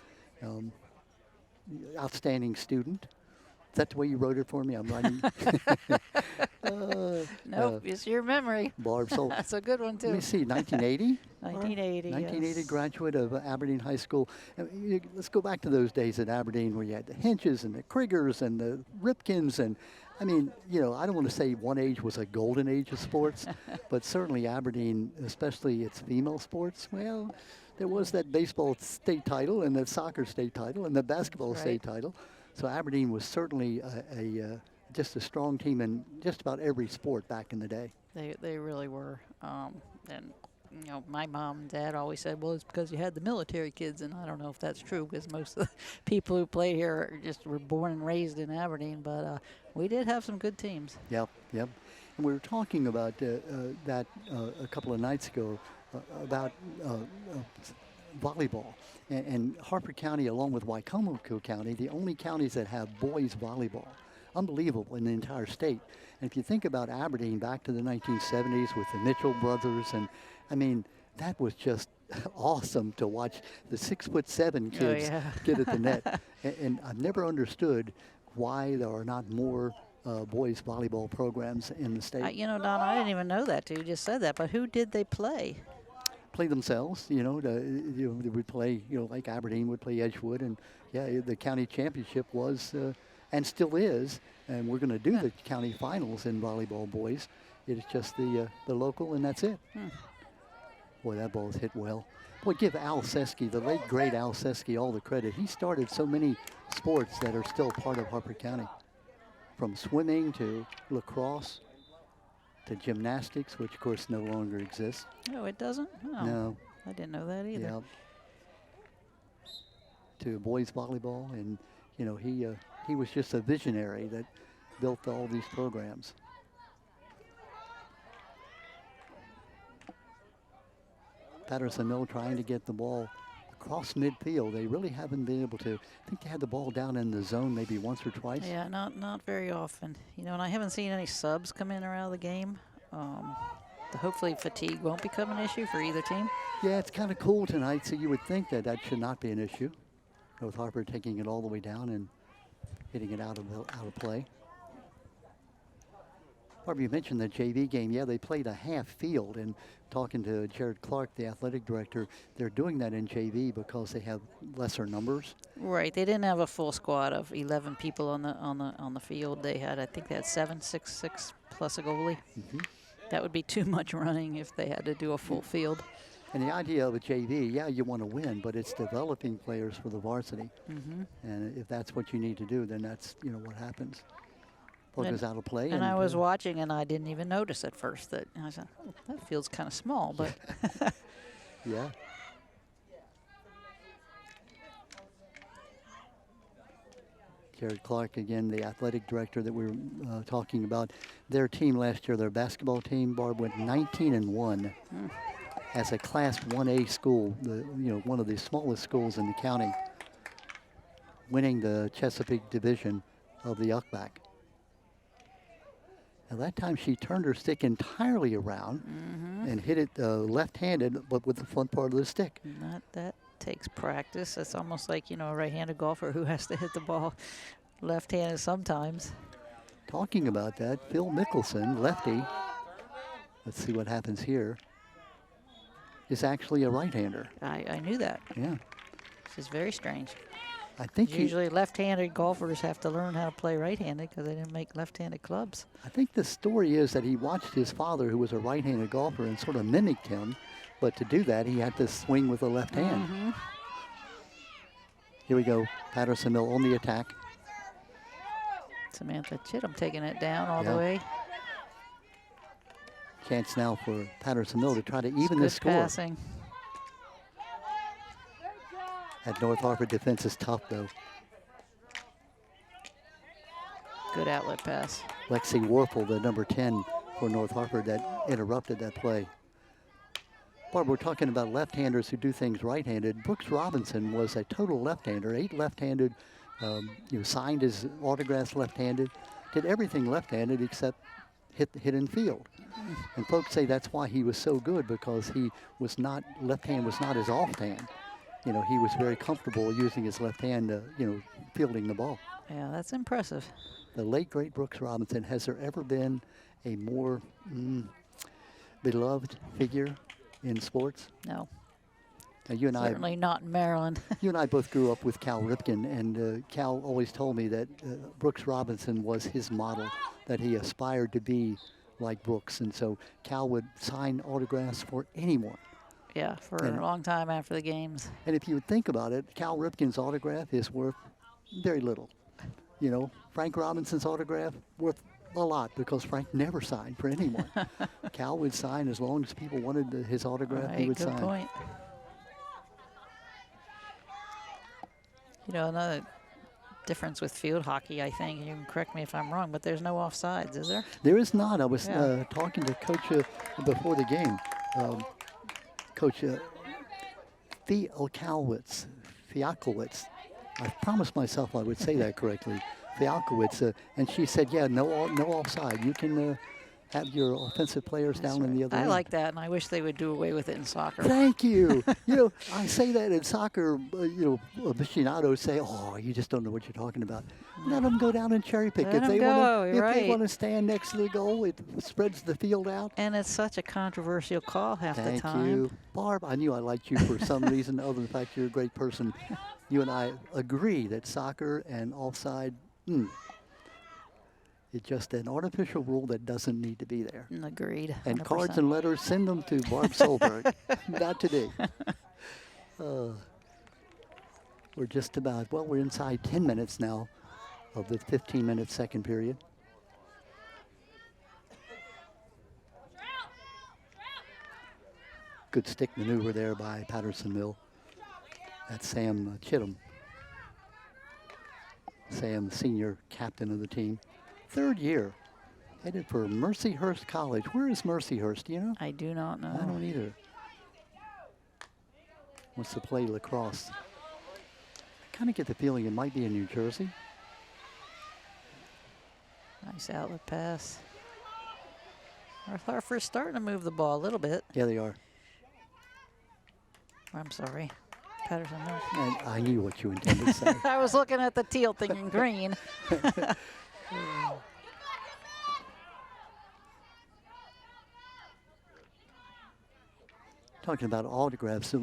Outstanding student. Is that the way you wrote it for me? I'm writing. Nope, it's your memory. Barb Sol. That's a good one, too. Let me see, 1980? 1980, 1980, yes. graduate of Aberdeen High School. Let's go back to those days at Aberdeen where you had the Hinches and the Kriegers and the Ripkins. And I mean, you know, I don't want to say one age was a golden age of sports, but certainly Aberdeen, especially its female sports, well, there was that baseball state title and the soccer state title and the basketball state title. So Aberdeen was certainly just a strong team in just about every sport back in the day. They really were. And, you know, my mom and dad always said, well, it's because you had the military kids, and I don't know if that's true, because most of the people who play here just were born and raised in Aberdeen, but we did have some good teams. Yep. And we were talking about that a couple of nights ago about volleyball. And Harford County, along with Wycomico County, the only counties that have boys volleyball. Unbelievable in the entire state. And if you think about Aberdeen back to the 1970s with the Mitchell brothers, and I mean, that was just awesome to watch the 6'7" kids get at the net. And I've never understood why there are not more boys volleyball programs in the state. You know, Don, I didn't even know that till you just said that, but who did they play? Play themselves, you know, they would play, you know, like Aberdeen would play Edgewood, and yeah, the county championship was, and still is, and we're going to do the county finals in volleyball boys. It's just the local, and that's it. Boy, that ball's hit well. Boy, give Al Seski, the late great Al Seski, all the credit. He started so many sports that are still part of Harford County, from swimming to lacrosse to gymnastics, which of course no longer exists. Oh, it doesn't? Oh, no. I didn't know that either. Yeah. To boys volleyball, and you know, he was just a visionary that built all these programs. Patterson Mill trying to get the ball across midfield. They really haven't been able to. I think they had the ball down in the zone maybe once or twice. Yeah, not very often. You know, and I haven't seen any subs come in or out of the game. Hopefully fatigue won't become an issue for either team. Yeah, it's kind of cool tonight, so you would think that that should not be an issue. North Harford taking it all the way down and hitting it out of play. Barbara, you mentioned the JV game. Yeah, they played a half field, and talking to Jared Clark, the athletic director, they're doing that in JV because they have lesser numbers. Right. They didn't have a full squad of 11 people on the field. They had, I think, they had 6 plus a goalie. That would be too much running if they had to do a full field. And the idea of a JV, yeah, you want to win, but it's developing players for the varsity. And if that's what you need to do, then that's, you know, what happens. Ball goes out of play. And I was watching, and I didn't even notice at first that. I said, oh, that field's kind of small, but. Yeah. Jared Clark, again, the athletic director that we were talking about. Their team last year, their basketball team, Barb, went 19-1. as a Class 1A school, one of the smallest schools in the county, winning the Chesapeake division of the Yuckback. Now that time she turned her stick entirely around and hit it left-handed, but with the front part of the stick. That takes practice. It's almost like, a right-handed golfer who has to hit the ball left-handed sometimes. Talking about that, Phil Mickelson, lefty, let's see what happens here, is actually a right-hander. I knew that. Yeah. This is very strange. I think Usually left-handed golfers have to learn how to play right-handed because they didn't make left-handed clubs. I think the story is that he watched his father, who was a right-handed golfer, and sort of mimicked him. But to do that, he had to swing with the left hand. Here we go. Patterson Mill on the attack. Samantha Chittum taking it down all the way. Chance now for Patterson Mill to try to even Good the score. passing. That North Harford defense is tough, though. Good outlet pass. Lexi Warfel, the number 10 for North Harford, that interrupted that play. Barb, we're talking about left-handers who do things right-handed. Brooks Robinson was a total left-hander, 8 left-handed, signed his autographs left-handed, did everything left-handed except hit in field. And folks say that's why he was so good, because he was not, left hand was not his offhand. He was very comfortable using his left hand, fielding the ball. Yeah, that's impressive. The late, great Brooks Robinson. Has there ever been a more beloved figure in sports? No. Now, you and Certainly not in Maryland. You and I both grew up with Cal Ripken, and Cal always told me that Brooks Robinson was his model, that he aspired to be like Brooks. And so Cal would sign autographs for anyone. Yeah, for a long time after the games. And if you would think about it, Cal Ripken's autograph is worth very little. Frank Robinson's autograph worth a lot, because Frank never signed for anyone. Cal would sign as long as people wanted his autograph. He would good sign. Point. Another difference with field hockey, I think, you can correct me if I'm wrong, but there's no offsides, is there? There is not. I was talking to Coach before the game. Coach Fialkowitz. I promised myself I would say that correctly. Fialkowitz. And she said, yeah, no offside. You can have your offensive players down in the other end. I like that, and I wish they would do away with it in soccer. Thank you. I say that in soccer, aficionados say, oh, you just don't know what you're talking about. Let them go down and cherry pick. Let If they right. want to stand next to the goal, it spreads the field out. And it's such a controversial call half the time. Thank you. Barb, I knew I liked you for some reason other than the fact you're a great person. You and I agree that soccer and offside, it's just an artificial rule that doesn't need to be there. Agreed. 100%. And cards and letters, send them to Barb Solberg. Not today. We're just about, we're inside 10 minutes now of the 15-minute second period. Good stick maneuver there by Patterson Mill. That's Sam Chittum. Sam, senior captain of the team. 3rd year, headed for Mercyhurst College. Where is Mercyhurst, do you know? I do not know. I don't either. Wants to play lacrosse. I kind of get the feeling it might be in New Jersey. Nice outlet pass. North Harford's starting to move the ball a little bit. Yeah, they are. I'm sorry. Patterson Mill. I knew what you intended to say. I was looking at the teal thinking green. Talking about autographs, so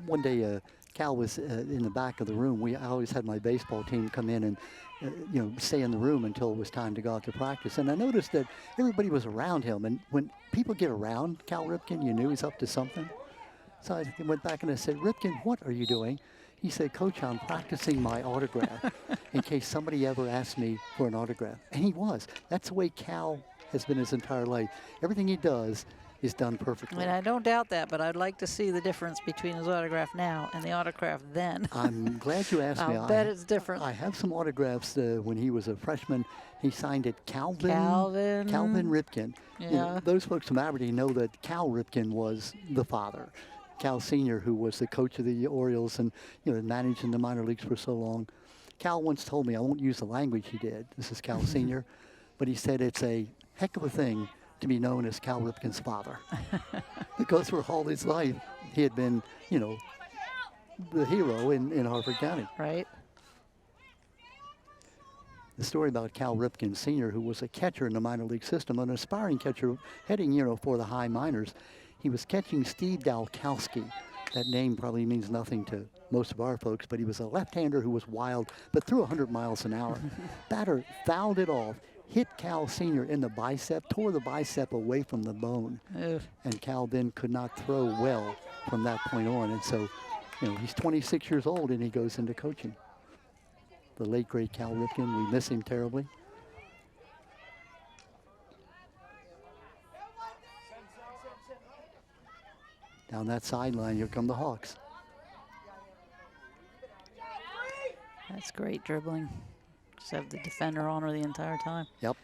one day Cal was in the back of the room. I always had my baseball team come in and stay in the room until it was time to go out to practice. And I noticed that everybody was around him. And when people get around Cal Ripken, you knew he's up to something. So I went back and I said, Ripken, what are you doing? He said, Coach, I'm practicing my autograph in case somebody ever asked me for an autograph. And he was. That's the way Cal has been his entire life. Everything he does he's done perfectly. And I don't doubt that, but I'd like to see the difference between his autograph now and the autograph then. I'm glad you asked me. I'll bet it's different. I have some autographs when he was a freshman. He signed it Calvin Ripken. Yeah. You know, those folks from Aberdeen know that Cal Ripken was the father. Cal Sr., who was the coach of the Orioles and managed in the minor leagues for so long. Cal once told me, I won't use the language he did, this is Cal Sr., but he said it's a heck of a thing to be known as Cal Ripken's father. Because for all his life, he had been, the hero in Harford County. Right. The story about Cal Ripken Sr., who was a catcher in the minor league system, an aspiring catcher heading, for the high minors. He was catching Steve Dalkowski. That name probably means nothing to most of our folks, but he was a left-hander who was wild, but threw 100 miles an hour. Batter fouled it off, hit Cal Sr. in the bicep, tore the bicep away from the bone. Ugh. And Cal then could not throw well from that point on. And so, he's 26 years old and he goes into coaching. The late, great Cal Ripken, we miss him terribly. Down that sideline, here come the Hawks. That's great dribbling. Just have the defender on her the entire time. Yep.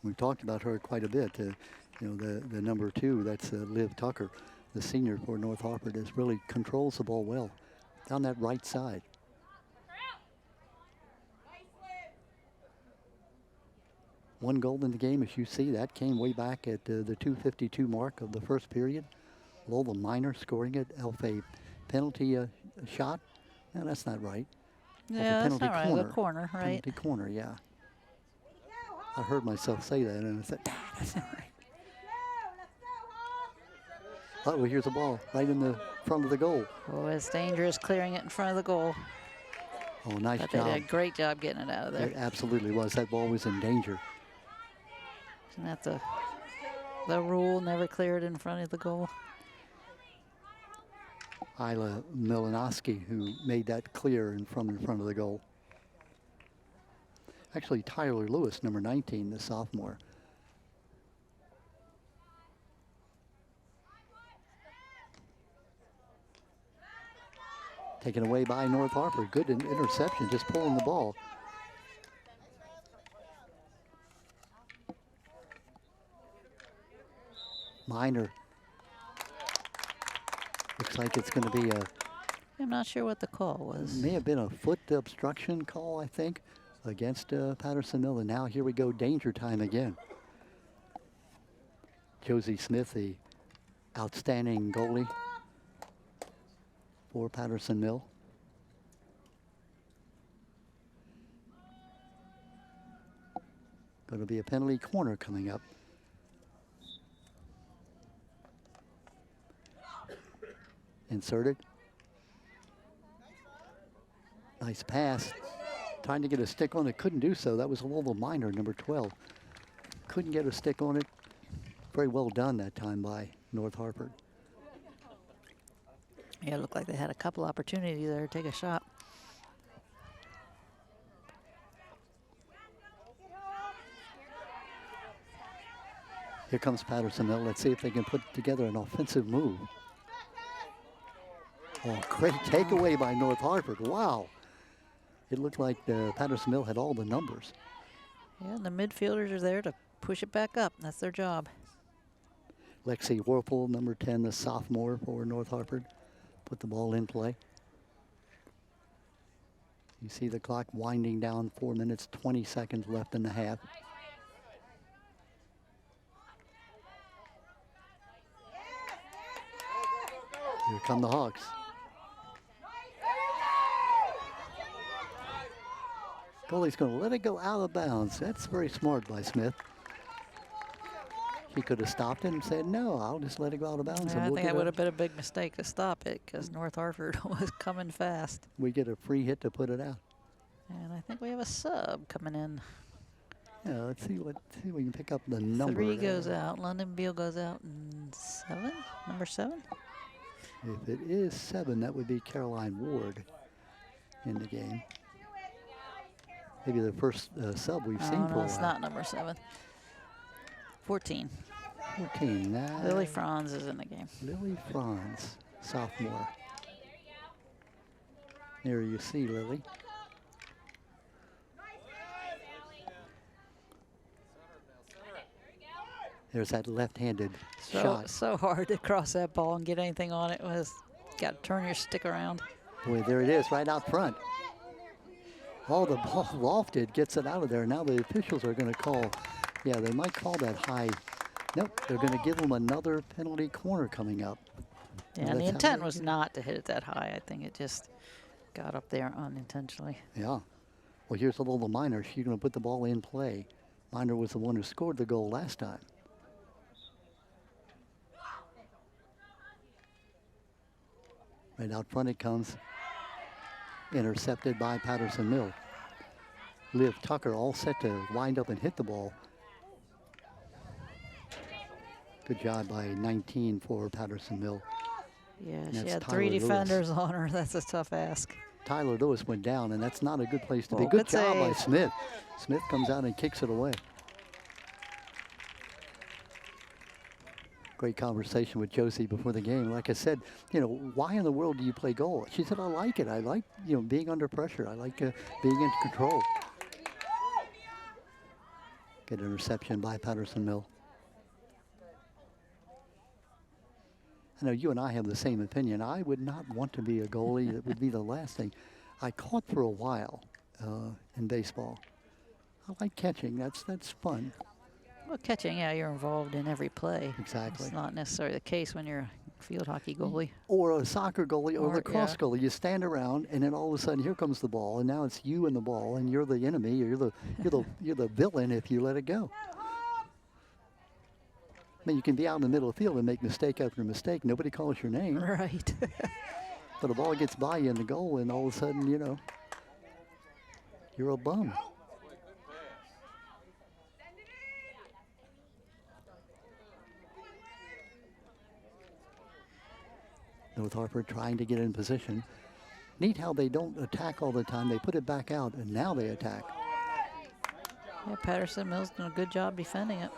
We've talked about her quite a bit. The number 2, that's Liv Tucker, the senior for North Harford, is really controls the ball well down that right side. One goal in the game, as you see, that came way back at the 2:52 mark of the first period. Lola Minor scoring it off a penalty shot. No, that's not right. Yeah, that's not right. The corner, right? Penalty corner, yeah. I heard myself say that, and I said, that's not right. Oh, well, here's the ball right in the front of the goal. Oh, it's dangerous clearing it in front of the goal. Oh, nice But job. they did a great job getting it out of there. It absolutely was. That ball was in danger. Isn't that the rule? Never clear it in front of the goal. Isla Milanowski, who made that clear in front of the goal. Actually, Tyler Lewis, number 19, the sophomore. Taken away by North Harford. Good interception, just pulling the ball. Minor. Looks like it's going to be I'm not sure what the call was. may have been a foot obstruction call, I think, against Patterson Mill. And now here we go, danger time again. Josie Smith, the outstanding goalie for Patterson Mill. Going to be a penalty corner coming up. Inserted. Nice pass. Trying to get a stick on it, couldn't do so. That was a little minor, number 12. Couldn't get a stick on it. Very well done that time by North Harford. Yeah, it looked like they had a couple opportunities there to take a shot. Here comes Patterson Mill. Let's see if they can put together an offensive move. Oh, great takeaway by North Harford. Wow. It looked like Patterson Mill had all the numbers. Yeah, the midfielders are there to push it back up. That's their job. Lexi Warple, number 10, the sophomore for North Harford, put the ball in play. You see the clock winding down, 4 minutes, 20 seconds left in the half. Here come the Hawks. Goalie's going to let it go out of bounds. That's very smart by Smith. He could have stopped it and said, no, I'll just let it go out of bounds. Yeah, I and think that would have been a big mistake to stop it because North Harford was coming fast. We get a free hit to put it out. And I think we have a sub coming in. Yeah, let's see what we can pick up the number. 3 goes out. London Beal goes out in 7, number 7. If it is 7, that would be Caroline Ward in the game. Maybe the first sub we've seen for a No, it's while. not number 7. 14. 14. Now Lily Franz is in the game. Lily Franz, sophomore. There you see Lily. There's that left-handed shot. So hard to cross that ball and get anything on it. Got to turn your stick around. Boy, there it is, right out front. Oh, the ball lofted, gets it out of there. Now the officials are going to call. Yeah, they might call that high. Nope, they're going to give them another penalty corner coming up. Yeah, and the intent was not to hit it that high. I think it just got up there unintentionally. Yeah. Well, here's a little Miner. She's going to put the ball in play. Miner was the one who scored the goal last time. Right out front it comes. Intercepted by Patterson Mill. Liv Tucker all set to wind up and hit the ball. Good job by 19 for Patterson Mill. Yeah, And she that's had Tyler 3 Lewis. defenders on her. That's a tough ask. Tyler Lewis went down, and that's not a good place to be. Well, Good good job by save. Smith. Smith comes out and kicks it away. Great conversation with Josie before the game. Like I said, you know, why in the world do you play goal? She said, I like it. I like, you know, being under pressure. I like being in control. Good interception by Patterson Mill. I know you and I have the same opinion. I would not want to be a goalie. It would be the last thing. I caught for a while in baseball. I like catching. That's fun. Well, catching, yeah, you're involved in every play. Exactly. It's not necessarily the case when you're a field hockey goalie. Or a soccer goalie or Or, lacrosse yeah. goalie. You stand around, and then all of a sudden, here comes the ball, and now it's you and the ball, and you're the enemy, or you're the villain if you let it go. I mean, you can be out in the middle of the field and make mistake after mistake. Nobody calls your name. Right. But the ball gets by you in the goal, and all of a sudden, you know, you're a bum. North Harford trying to get in position. Neat how they don't attack all the time. They put it back out, and now they attack. Yeah, Patterson Mill's doing a good job defending it.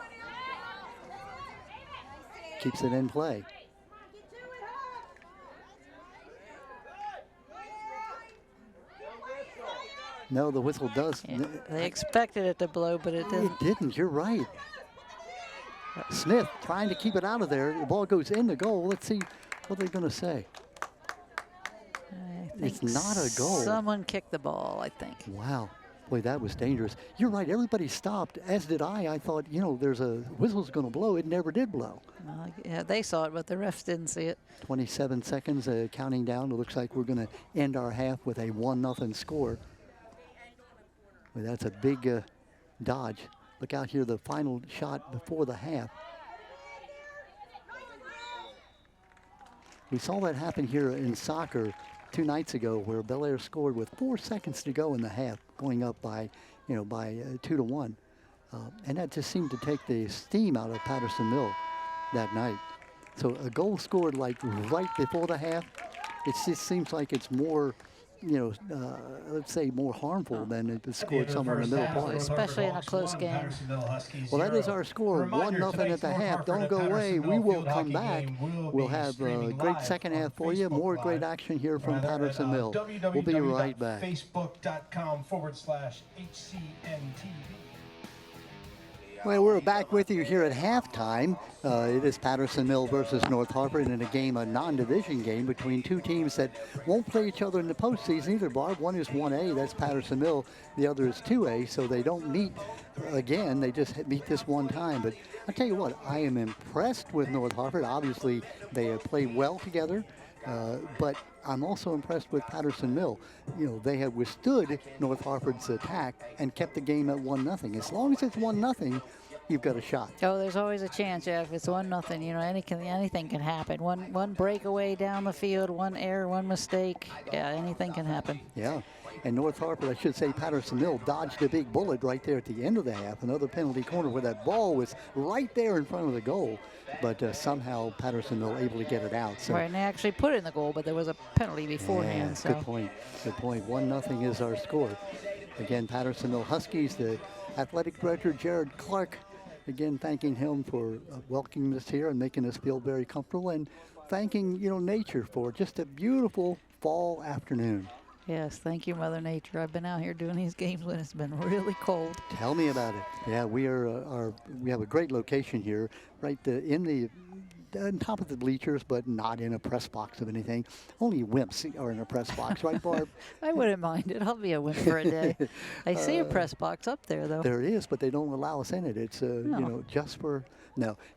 Keeps it in play. No, the whistle does. Yeah, they expected it to blow, but it didn't. It didn't. You're right. Smith trying to keep it out of there. The ball goes in the goal. Let's see what they're going to say. I It's think not a goal. Someone kicked the ball, I think. Wow. Boy, that was dangerous. You're right. Everybody stopped, as did I. I thought, you know, there's a whistle's going to blow. It never did blow. Yeah, they saw it, but the refs didn't see it. 27 seconds counting down. It looks like we're going to end our half with a 1-0 score. Well, that's a big dodge. Look out here, the final shot before the half. We saw that happen here in soccer 2 nights ago, where Bel Air scored with 4 seconds to go in the half, going up by, you know, by 2-1, and that just seemed to take the steam out of Patterson Mill that night. So a goal scored like right before the half, it just seems like it's more, you know, let's say more harmful than if it's scored somewhere in the middle part. Especially in a close game. Well, that is our score, 1-0 at the half. Don't go away. We will come back. We'll have a great second half for you. More great action here from Patterson Mill. We'll be right back. Facebook.com/HCNTV. Well, we're back with you here at halftime. It is Patterson Mill versus North Harford in a game, a non-division game between two teams that won't play each other in the postseason either, Barb. One is 1A, that's Patterson Mill. The other is 2A, so they don't meet again. They just meet this one time. But I'll tell you what, I am impressed with North Harford. Obviously, they have played well together. But I'm also impressed with Patterson Mill. You know, they have withstood North Harford's attack and kept the game at 1-0. As long as it's 1-0, you've got a shot. Oh, there's always a chance, yeah. If it's 1-0, you know, anything can happen. One breakaway down the field, one error, one mistake. Yeah, anything can happen. Yeah. And North Harford, I should say, Patterson Mill dodged a big bullet right there at the end of the half. Another penalty corner where that ball was right there in front of the goal. But somehow Patterson Mill able to get it out. So. Right, and they actually put it in the goal, but there was a penalty beforehand. Yeah, so. good point. Good point. 1-0 is our score. Again, Patterson Mill Huskies, the athletic director, Jared Clark, again, thanking him for welcoming us here and making us feel very comfortable, and thanking, nature for just a beautiful fall afternoon. Yes, thank you, Mother Nature. I've been out here doing these games when it's been really cold. Tell me about it. Yeah, we have a great location here, right on top of the bleachers, but not in a press box of anything. Only wimps are in a press box, right, Barb? I wouldn't mind it. I'll be a wimp for a day. I see a press box up there, though. There is, but they don't allow us in it. It's just for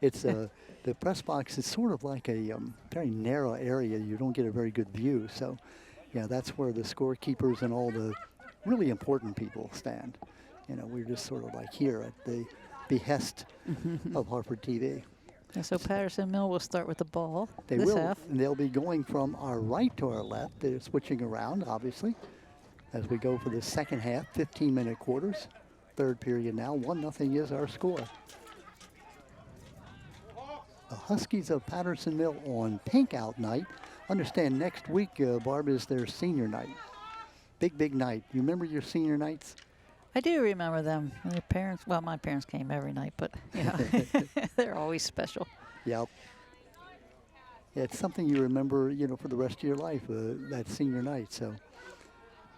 It's the press box is sort of like a very narrow area. You don't get a very good view. So, yeah, that's where the scorekeepers and all the really important people stand. We're just sort of like here at the behest of Harford TV. And so Patterson Mill will start with the ball They this will, half. and they'll be going from our right to our left. They're switching around, obviously, as we go for the second half, 15-minute quarters. Third period now, 1-0 is our score. The Huskies of Patterson Mill on pink out night. Understand next week, Barb, is their senior night. Big night. You remember your senior nights? I do remember them. And their parents, well, my parents came every night, but they're always special. Yep. Yeah, it's something you remember, for the rest of your life, that senior night. So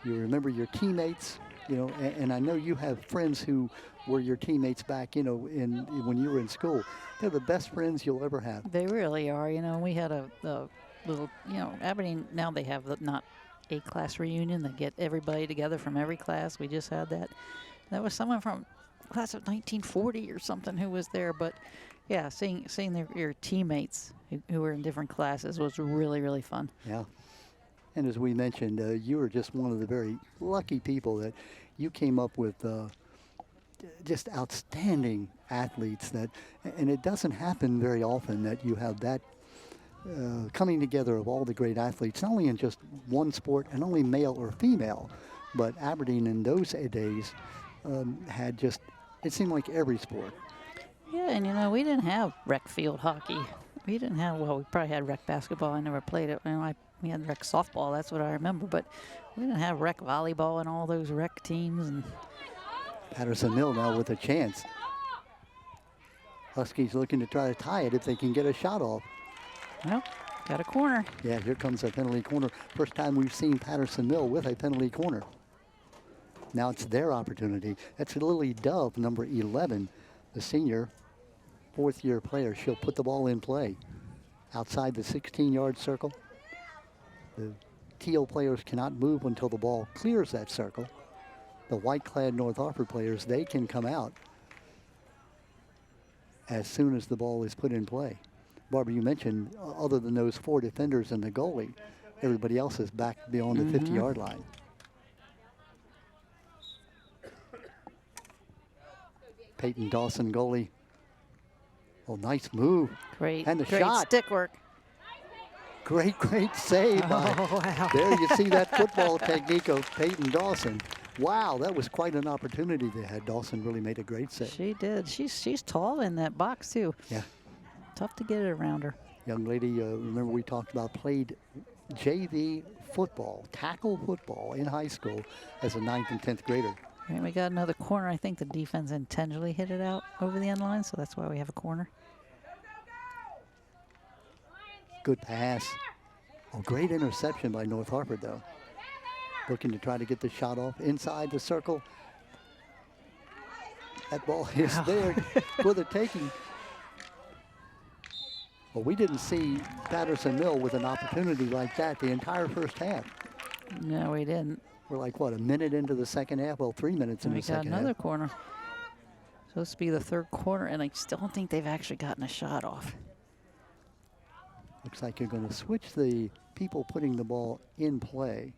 you remember your teammates, and I know you have friends who were your teammates back, when you were in school. They're the best friends you'll ever have. They really are. We had a little, Aberdeen, now they have not a class reunion. They get everybody together from every class. We just had that. That was someone from class of 1940 or something who was there. But yeah, seeing your teammates who were in different classes was really, really fun. Yeah. And as we mentioned, you were just one of the very lucky people that you came up with just outstanding athletes and it doesn't happen very often that you have that coming together of all the great athletes, not only in just one sport and only male or female, but Aberdeen in those days had just, it seemed like every sport. Yeah, and we didn't have rec field hockey. We didn't have, well, we probably had rec basketball. I never played it. We had rec softball, that's what I remember, but we didn't have rec volleyball and all those rec teams. And Patterson Mill now with a chance. Huskies looking to try to tie it if they can get a shot off. well, got a corner. Yeah, here comes a penalty corner. First time we've seen Patterson Mill with a penalty corner. Now it's their opportunity. That's Lily Dove, number 11, the senior, fourth-year player. She'll put the ball in play outside the 16-yard circle. The teal players cannot move until the ball clears that circle. The white-clad North Harford players, they can come out as soon as the ball is put in play. Barbara, you mentioned, other than those four defenders and the goalie, everybody else is back beyond the 50-yard line. Peyton Dawson, goalie. Oh, nice move. Great, and the great shot. stick work. Great save. Wow. There you see that football technique of Peyton Dawson. Wow, that was quite an opportunity they had. Dawson really made a great save. She did. She's tall in that box, too. Yeah. Tough to get it around her. Young lady, remember we talked about, played JV football, tackle football in high school as a 9th and 10th grader. And we got another corner. I think the defense intentionally hit it out over the end line, so that's why we have a corner. Good pass. Oh, great interception by North Harford, though. Looking to try to get the shot off inside the circle. That ball is there for the taking. Well, we didn't see Patterson Mill with an opportunity like that the entire first half. No, we didn't. We're like, what, a minute into the second half? Well, 3 minutes into the second half. We got another corner. Supposed to be the third quarter, and I still don't think they've actually gotten a shot off. Looks like you're going to switch the people putting the ball in play.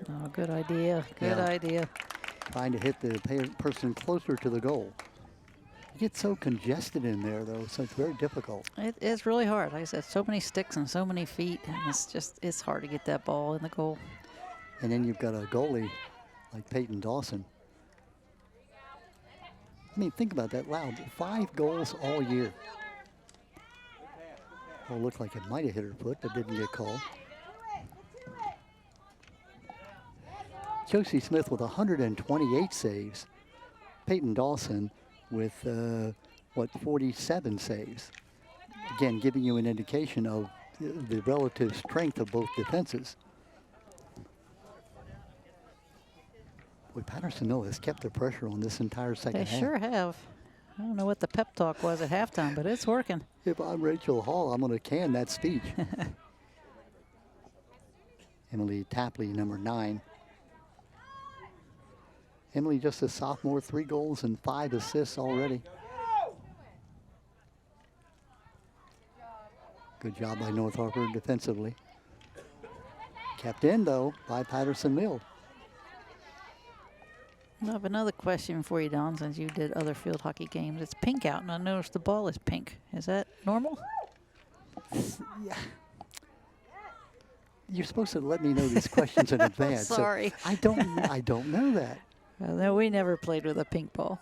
Oh, good idea. Good idea. Trying to hit the person closer to the goal. You get so congested in there, though, so it's very difficult. It's really hard. Like I said, so many sticks and so many feet, and it's hard to get that ball in the goal. And then you've got a goalie like Peyton Dawson. I mean, think about that. Wow, 5 goals all year. Well, it looked like it might have hit her foot, but didn't get called. Josie Smith with 128 saves. Peyton Dawson with, 47 saves. Again, giving you an indication of the relative strength of both defenses. Boy, Patterson Mill has kept the pressure on this entire second They half. sure have. I don't know what the pep talk was at halftime, but it's working. If I'm Rachel Hall, I'm going to can that speech. Emily Tapley, number 9. Emily, just a sophomore, 3 goals and 5 assists already. Good job by North Harford defensively. Kept in, though, by Patterson Mill. I have another question for you, Don, since you did other field hockey games. It's pink out, and I noticed the ball is pink. Is that normal? Yeah. You're supposed to let me know these questions in advance. Sorry. So I don't know that. No, we never played with a pink ball.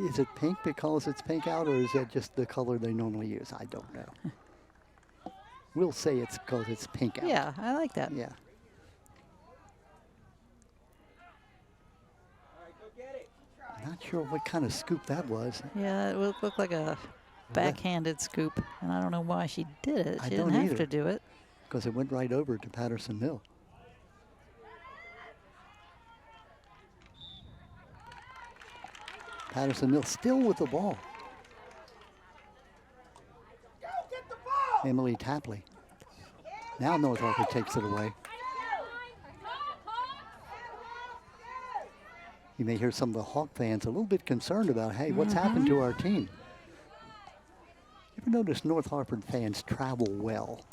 Is it pink because it's pink out, or is that just the color they normally use? I don't know. We'll say it's because it's pink out. Yeah, I like that. Yeah. Not sure what kind of scoop that was. Yeah, it looked like a backhanded scoop, and I don't know why she did it. I She didn't don't have either. to do it. Because it went right over to Patterson Mill. Patterson Mill still with the ball. Emily Tapley. Now North Harford takes it away. You may hear some of the Hawk fans a little bit concerned about, hey, what's happened to our team? You ever notice North Harford fans travel well?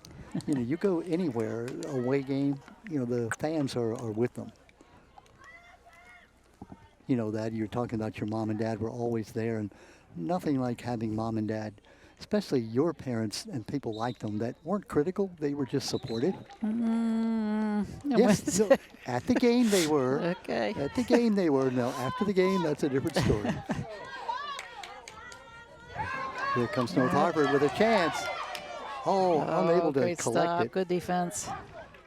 You know, you go anywhere, away game, you know, the fans are with them. You know that, you're talking about your mom and dad were always there, and nothing like having mom and dad, especially your parents and people like them that weren't critical, they were just supportive. Yes, no, at the game they were. Okay. At the game they were. No, after the game, that's a different story. Here comes North Harford with a chance. Oh, unable to great collect stop. it. Good defense.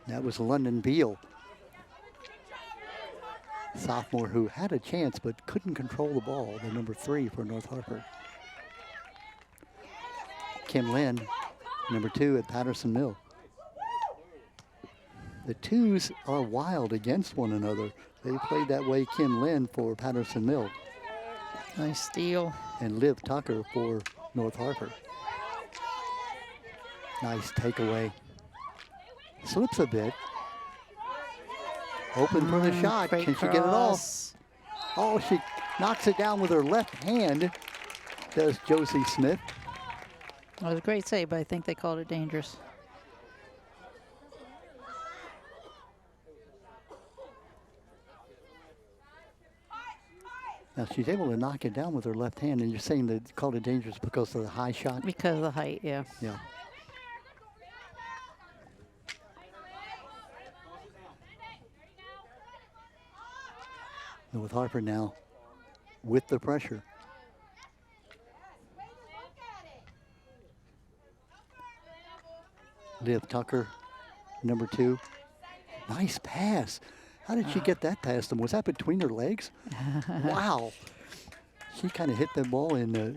That was London Beal. Sophomore who had a chance but couldn't control the ball, the number 3 for North Harford. Kim Lynn, number 2 at Patterson Mill. The 2s are wild against one another. They played that way, Kim Lynn for Patterson Mill Nice steal. and Liv Tucker for North Harford. Nice takeaway. Slips a bit. Open for the shot. Great Can she get it off? cross. Oh, she knocks it down with her left hand, does Josie Smith. It was a great save, but I think they called it dangerous. Now she's able to knock it down with her left hand, and you're saying they called it dangerous because of the high shot? Because of the height, yeah. Yeah. North Harford now with the pressure. Liv Tucker, number 2. Nice pass. How did she get that past them? Was that between her legs? Wow. She kind of hit the ball in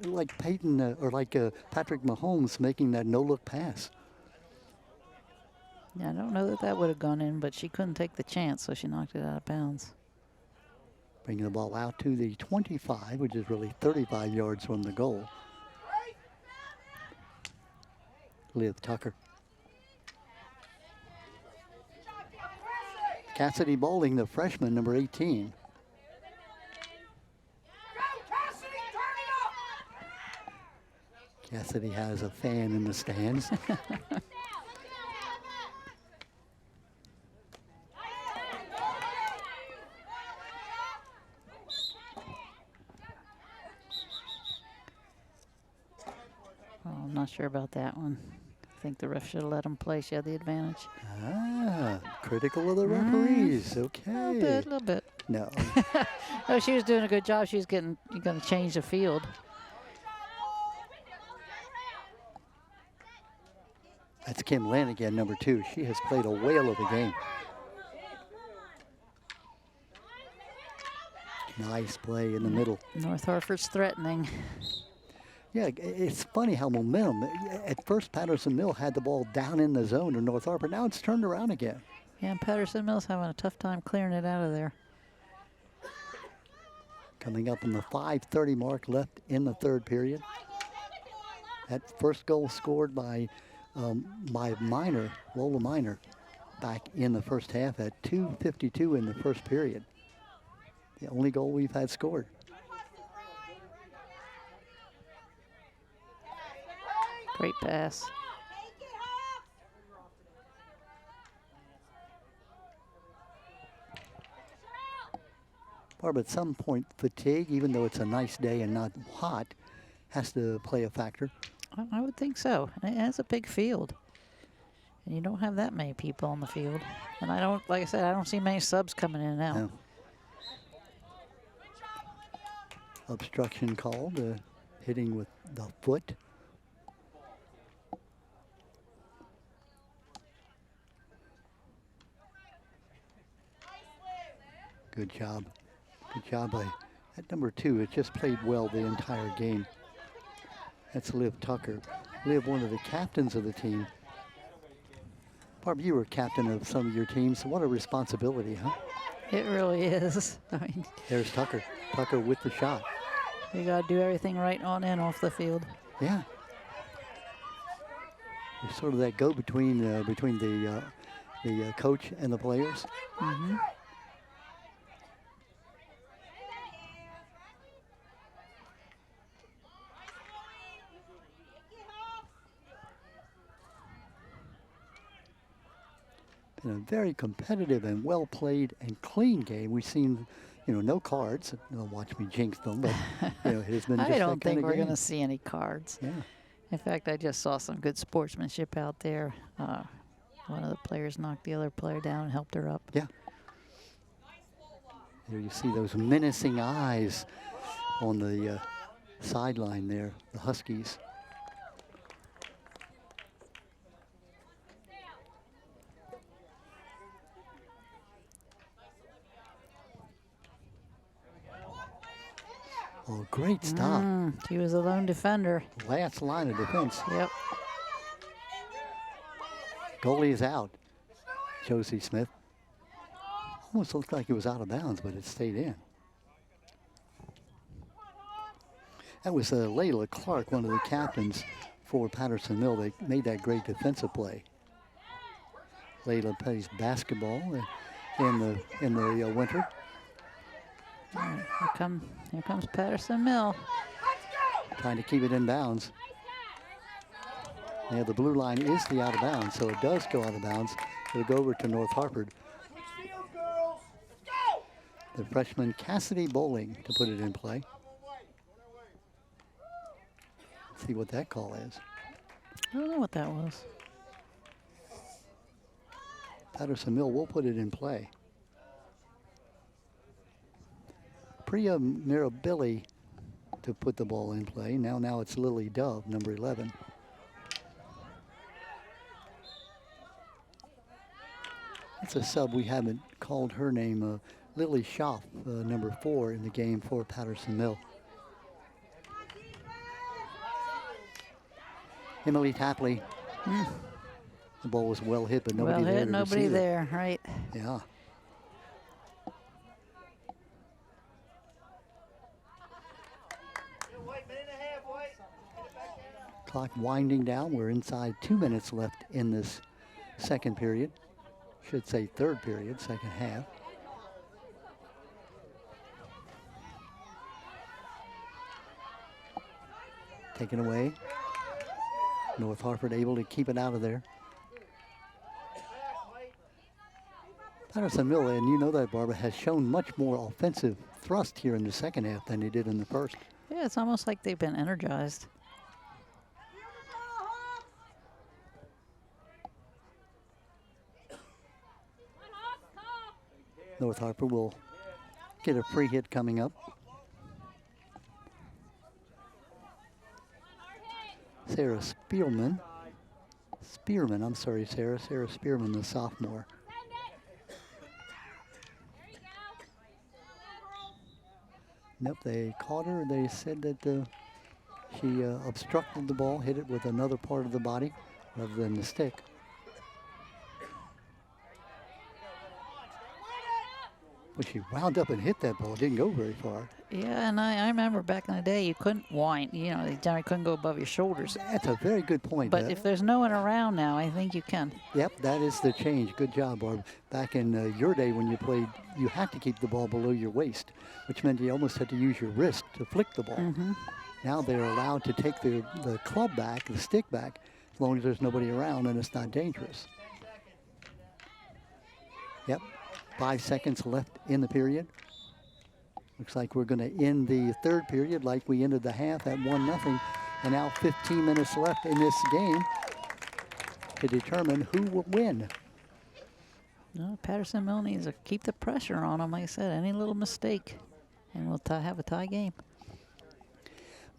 like Peyton or like Patrick Mahomes making that no-look pass. Yeah, I don't know that that would have gone in, but she couldn't take the chance, so she knocked it out of bounds. Bringing the ball out to the 25, which is really 35 yards from the goal. Liv Tucker. Cassidy Bowling, the freshman, number 18. Cassidy has a fan in the stands. Oh, I'm not sure about that one. I think the ref should have let him play. She had the advantage. Ah, critical of the referees. Okay. A little bit. No. Oh, she was doing a good job. She was going to change the field. That's Kim Lynn again, number 2. She has played a whale of a game. Nice play in the middle. North Harford's threatening. Yeah, it's funny how momentum. At first, Patterson Mill had the ball down in the zone to North Harford. Now it's turned around again. Yeah, and Patterson Mill's having a tough time clearing it out of there. Coming up on the 5:30 mark left in the third period. That first goal scored by Minor, Lola Minor, back in the first half at 2:52 in the first period. The only goal we've had scored. Great pass. Barb, at some point, fatigue, even though it's a nice day and not hot, has to play a factor. I would think so. It has a big field. And you don't have that many people on the field. And I don't, like I said, I don't see many subs coming in and out. No. Obstruction called, hitting with the foot. Good job. Good job by at number 2. It just played well the entire game. That's Liv Tucker. Liv, one of the captains of the team. Barb, you were captain of some of your teams. What a responsibility, huh? It really is. I mean, there's Tucker. Tucker with the shot. You got to do everything right on and off the field. Yeah. There's sort of that go-between between the coach and the players. Mm-hmm. In a very competitive and well-played and clean game. We've seen, no cards. Don't watch me jinx them, but it has been just I don't think we're going to see any cards. Yeah. In fact, I just saw some good sportsmanship out there. One of the players knocked the other player down and helped her up. Yeah. There you see those menacing eyes on the sideline there, the Huskies. Oh, great stop. She was a lone defender. Last line of defense. Yep. Goalie is out. Josie Smith. Almost looked like it was out of bounds, but it stayed in. That was Layla Clark, one of the captains for Patterson Mill. They made that great defensive play. Layla plays basketball in the winter. All right, here comes Patterson Mill. Trying to keep it in bounds. Yeah, the blue line is the out of bounds, so it does go out of bounds. It'll go over to North Harford. The freshman Cassidy Bowling to put it in play. Let's see what that call is. I don't know what that was. Patterson Mill will put it in play. Priya Mirabili to put the ball in play. Now it's Lily Dove, number 11. That's a sub we haven't called her name. Lily Schaff, number 4 in the game for Patterson Mill. Emily Tapley. The ball was well hit, but nobody there. Nobody there, right? Yeah. Clock winding down. We're inside 2 minutes left in this second period. Should say third period, second half. Taken away. North Harford able to keep it out of there. Patterson Mill, and you know that, Barbara, has shown much more offensive thrust here in the second half than they did in the first. Yeah, it's almost like they've been energized. North Harford will get a free hit coming up. Sarah Spearman. I'm sorry, Sarah Spearman, the sophomore. Nope, they caught her. They said that she obstructed the ball, hit it with another part of the body rather than the stick. But she wound up and hit that ball. Didn't go very far. Yeah, and I remember back in the day you couldn't wind. You know, they generally couldn't go above your shoulders. That's a very good point. But if there's no one around now, I think you can. Yep, that is the change. Good job, Barb. Back in your day when you played, you had to keep the ball below your waist, which meant you almost had to use your wrist to flick the ball. Mm-hmm. Now they're allowed to take the club back, the stick back, as long as there's nobody around and it's not dangerous. Yep, 5 seconds left in the period. Looks like we're going to end the third period like we ended the half at 1-0. And now 15 minutes left in this game to determine who will win. No, Patterson Mill needs to keep the pressure on them. Like I said, any little mistake, and we'll have a tie game.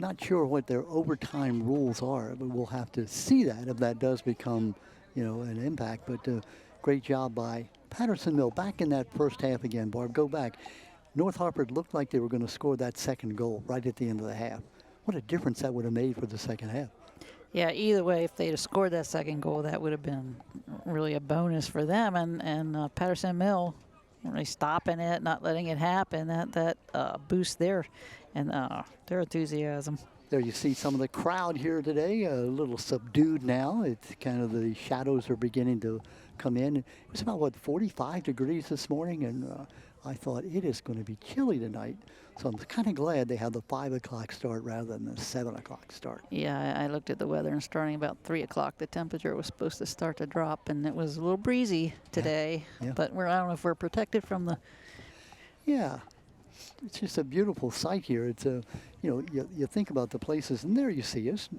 Not sure what their overtime rules are, but we'll have to see that if that does become, you know, an impact. But great job by Patterson Mill. Back in that first half again, Barb, go back. North Harford looked like they were going to score that second goal right at the end of the half. What a difference that would have made for the second half. Yeah, either way, if they'd have scored that second goal, that would have been really a bonus for them. And Patterson Mill really stopping it, not letting it happen, that boosts their enthusiasm. There you see some of the crowd here today, a little subdued now. It's kind of the shadows are beginning to come in. It was about, what, 45 degrees this morning, and I thought it is going to be chilly tonight. So I'm kind of glad they had the 5 o'clock start rather than the 7 o'clock start. Yeah, I looked at the weather, and starting about 3 o'clock, the temperature was supposed to start to drop, and it was a little breezy today. Yeah. But I don't know if we're protected from the... Yeah, it's just a beautiful sight here. It's a, you know, you think about the places, and there you see us.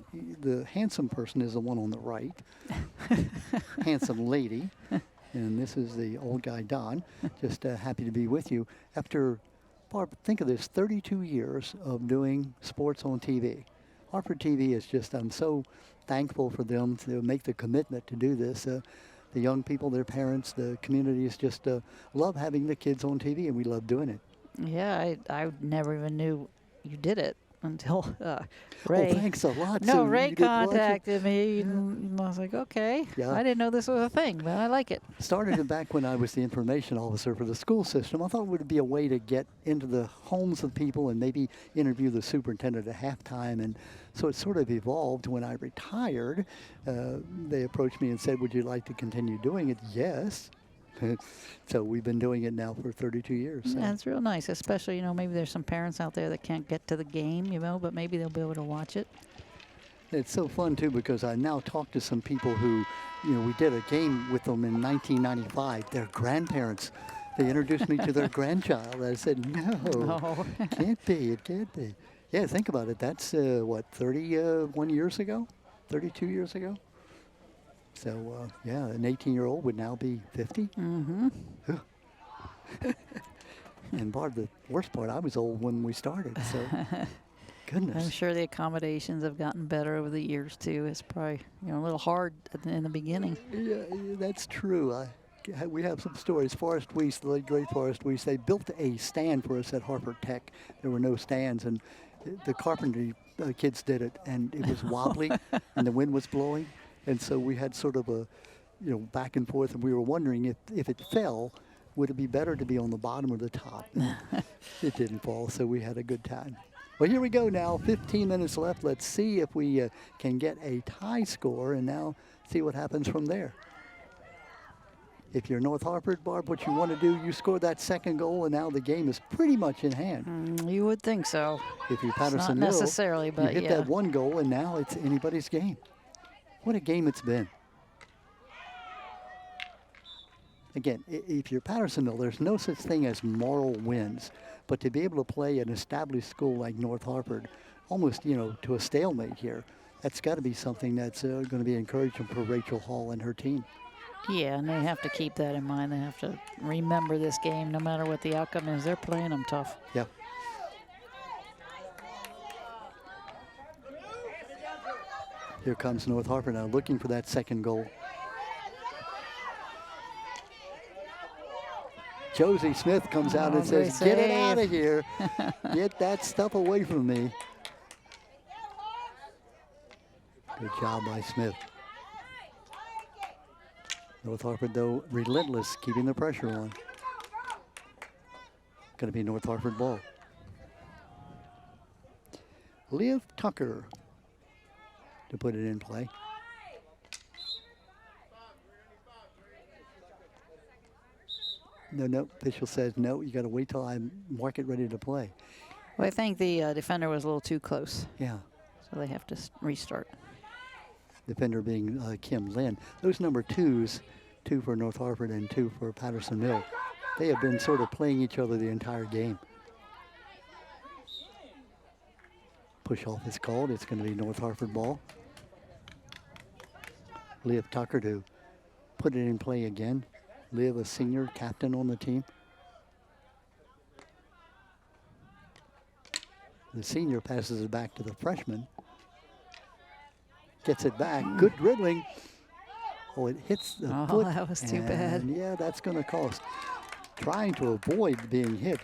The handsome person is the one on the right, handsome lady, and this is the old guy, Don. Just happy to be with you. After, Barb, think of this, 32 years of doing sports on TV. Harford TV is just, I'm so thankful for them to make the commitment to do this. The young people, their parents, the communities just love having the kids on TV, and we love doing it. Yeah, I never even knew you did it until Ray. Oh, thanks a lot. No, So Ray you did watch it? contacted me, and I was like, okay. Yeah. I didn't know this was a thing, but I like it. Started it back when I was the information officer for the school system. I thought it would be a way to get into the homes of people and maybe interview the superintendent at halftime. And so it sort of evolved. When I retired, they approached me and said, would you like to continue doing it? Yes. So we've been doing it now for 32 years. So. That's real nice, especially, you know, maybe there's some parents out there that can't get to the game, you know, but maybe they'll be able to watch it. It's so fun, too, because I now talk to some people who, you know, we did a game with them in 1995. Their grandparents, they introduced me to their grandchild. I said, no, it can't be, it can't be. Yeah, think about it. That's, what, 31 years ago? 32 years ago? So, yeah, an 18-year-old would now be 50. Mm-hmm. And Barb, the worst part, I was old when we started, so goodness. I'm sure the accommodations have gotten better over the years, too. It's probably, you know, a little hard in the beginning. Yeah, that's true. We have some stories. Forrest Weiss, the late great Forrest Weiss, they built a stand for us at Harford Tech. There were no stands, and the carpentry kids did it, and it was wobbly, and the wind was blowing. And so we had sort of a, you know, back and forth, and we were wondering if it fell, would it be better to be on the bottom or the top? It didn't fall, so we had a good time. Well, here we go now, 15 minutes left. Let's see if we can get a tie score, and now see what happens from there. If you're North Harford, Barb, what you want to do, you score that second goal, and now the game is pretty much in hand. You would think so. If you're Patterson Not Mill, necessarily, but you hit yeah. that one goal, and now it's anybody's game. What a game it's been. Again, if you're Patterson Mill, there's no such thing as moral wins. But to be able to play an established school like North Harford, almost, you know, to a stalemate here, that's got to be something that's going to be encouraging for Rachel Hall and her team. Yeah, and they have to keep that in mind. They have to remember this game no matter what the outcome is. They're playing them tough. Yeah. Here comes North Harford now looking for that second goal. Josie Smith comes out and Oh, says, great get it save. out of here. Get that stuff away from me. Good job by Smith. North Harford, though, relentless, keeping the pressure on. Going to be North Harford ball. Liv Tucker to put it in play. No, official says no, you got to wait till I mark it ready to play. Well, I think the defender was a little too close, Yeah, so they have to restart. defender being Kim Lynn. Those number 2s, 2 for North Harford and 2 for Patterson Mill, they have been sort of playing each other the entire game. Push off is called. It's going to be North Harford ball. Liv Tucker to put it in play again. Liv, a senior captain on the team. The senior passes it back to the freshman. Gets it back. Good dribbling. Oh, it hits the foot. Oh, that was too bad. And yeah, that's going to cost. Trying to avoid being hit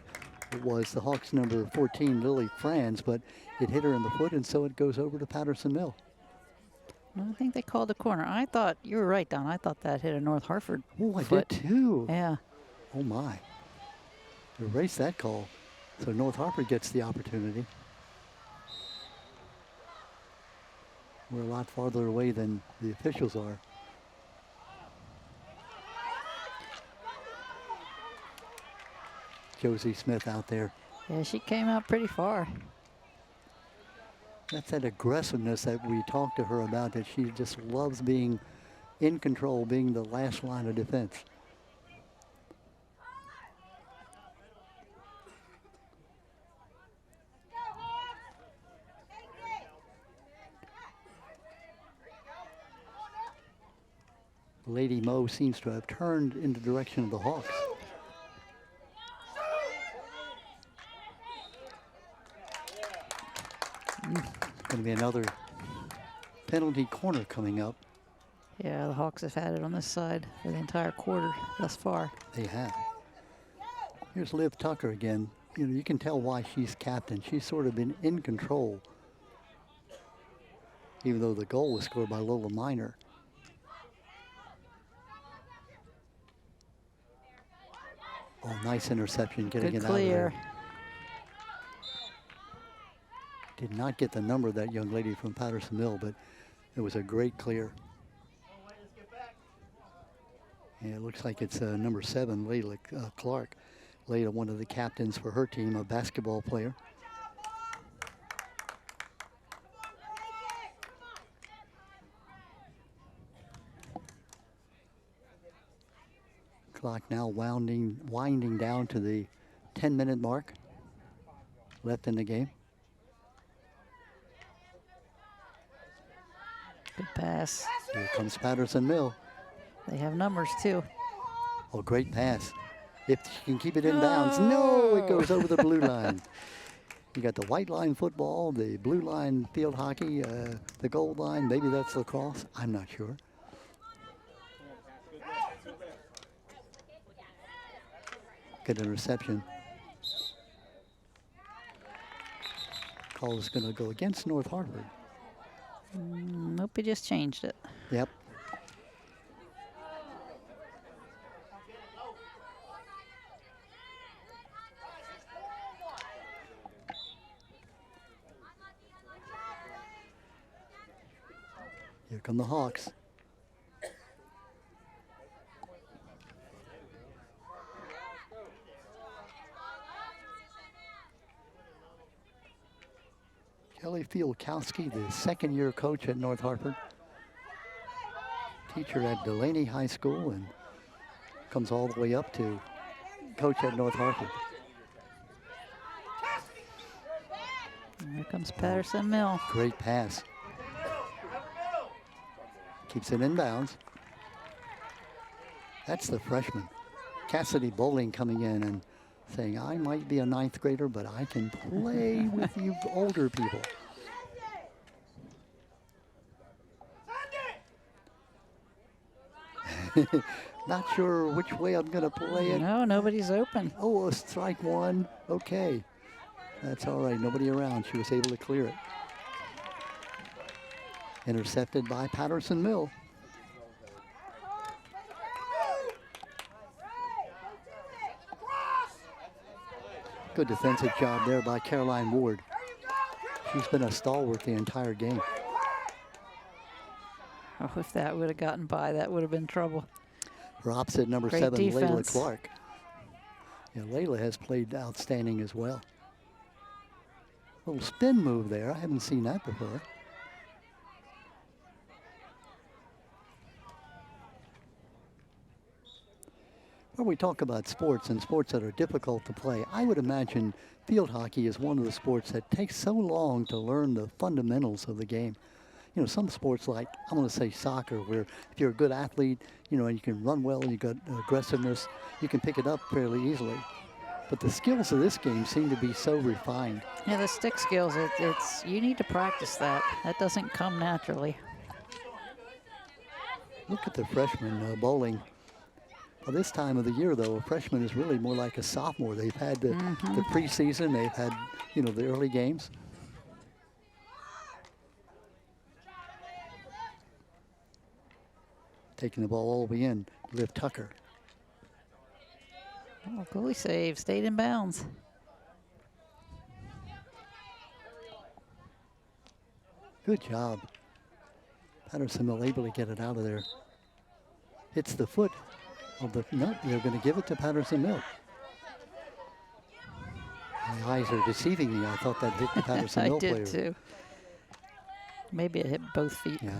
was the Hawks number 14, Lily Franz, but it hit her in the foot, and so it goes over to Patterson Mill. I think they called a corner. I thought, you were right, Don. I thought that hit a North Harford Oh, I foot. did too. Yeah. Oh my. Erase that call. So North Harford gets the opportunity. We're a lot farther away than the officials are. Josie Smith out there. Yeah, she came out pretty far. That's that aggressiveness that we talked to her about, that she just loves being in control, being the last line of defense. Lady Mo seems to have turned in the direction of the Hawks. Going to be another penalty corner coming up. Yeah, the Hawks have had it on this side for the entire quarter thus far. They have. Here's Liv Tucker again. You know, you can tell why she's captain. She's sort of been in control, even though the goal was scored by Lola Minor. Oh, nice interception, getting Good it out of clear. there. Did not get the number of that young lady from Patterson Mill, but it was a great clear. And it looks like it's number 7, Layla Clark. Layla, one of the captains for her team, a basketball player. Clock now winding down to the 10-minute mark left in the game. Good pass. Here comes Patterson Mill. They have numbers too. Oh, great pass. If she can keep it in bounds. No, it goes over the blue line. You got the white line football, the blue line field hockey, the gold line. Maybe that's lacrosse. I'm not sure. Good interception. Call is going to go against North Harford. Nope, he just changed it. Yep. Here come the Hawks. Kelly Fielkowski, the second-year coach at North Harford. Teacher at Delaney High School and comes all the way up to coach at North Harford. Here comes Patterson Mill. Great pass. Keeps it in bounds. That's the freshman. Cassidy Bowling coming in and saying, I might be a 9th grader, but I can play with you older people. Not sure which way I'm going to play it. No, nobody's open. Oh, a strike one. Okay. That's all right. Nobody around. She was able to clear it. Intercepted by Patterson Mill. Good defensive job there by Caroline Ward. She's been a stalwart the entire game. Oh, if that would have gotten by, that would have been trouble. Her opposite, number Great 7, Layla defense. Clark. Yeah, Layla has played outstanding as well. Little spin move there. I haven't seen that before. When we talk about sports and sports that are difficult to play, I would imagine field hockey is one of the sports that takes so long to learn the fundamentals of the game. You know, some sports like, I'm going to say soccer, where if you're a good athlete, you know, and you can run well and you've got aggressiveness, you can pick it up fairly easily. But the skills of this game seem to be so refined. Yeah, the stick skills, it's you need to practice that. That doesn't come naturally. Look at the freshman bowling. Well, this time of the year, though, a freshman is really more like a sophomore. They've had the preseason, they've had, you know, the early games. Taking the ball all the way in, Liv Tucker. Oh, goalie save, stayed in bounds. Good job. Patterson Mill able to get it out of there. Hits the foot of the, no, they're going to give it to Patterson Mill. My eyes are deceiving me. I thought that hit the Patterson Mill player. I did too. Maybe it hit both feet. Yeah.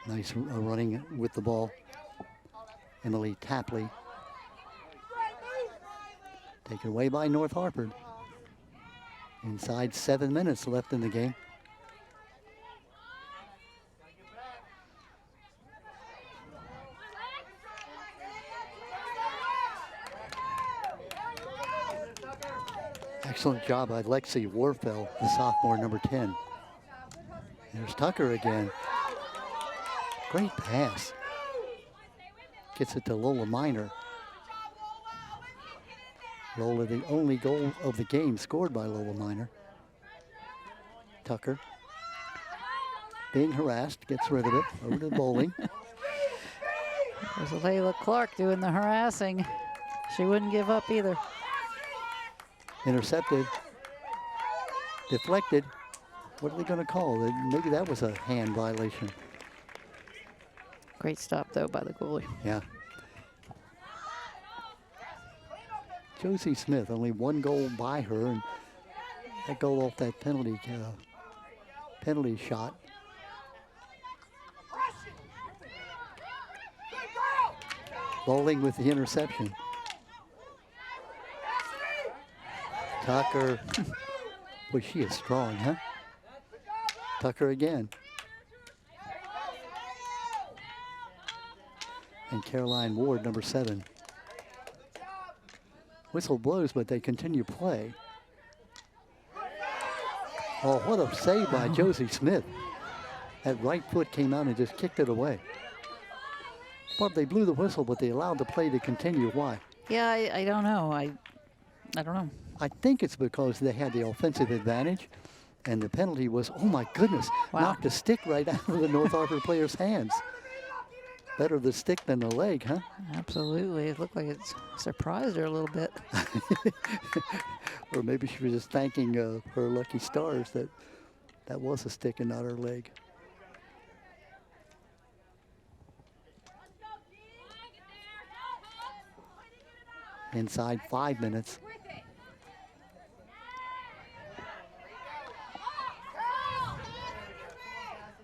Nice running with the ball. Emily Tapley. Taken away by North Harford. Inside 7 minutes left in the game. Excellent job by Lexi Warfel, the sophomore, number 10. There's Tucker again. Great pass. Gets it to Lola Minor. Lola, the only goal of the game scored by Lola Minor. Tucker, being harassed, gets rid of it, over to bowling. There's Layla Clark doing the harassing. She wouldn't give up either. Intercepted. Deflected. What are they going to call? Maybe that was a hand violation. Great stop, though, by the goalie. Yeah. Josie Smith, only one goal by her, and that goal off that penalty shot. Bowling with the interception. Tucker. Boy, she is strong, huh? Tucker again. And Caroline Ward, number 7. Whistle blows, but they continue play. Oh, what a save by Josie Smith. That right foot came out and just kicked it away. Bob, they blew the whistle, but they allowed the play to continue. Why? Yeah, I don't know. I don't know. I think it's because they had the offensive advantage, and the penalty was, oh my goodness, knocked a stick right out of the North Harford player's hands. Better the stick than the leg, huh? Absolutely. It looked like it surprised her a little bit. Or maybe she was just thanking her lucky stars that that was a stick and not her leg. Inside 5 minutes.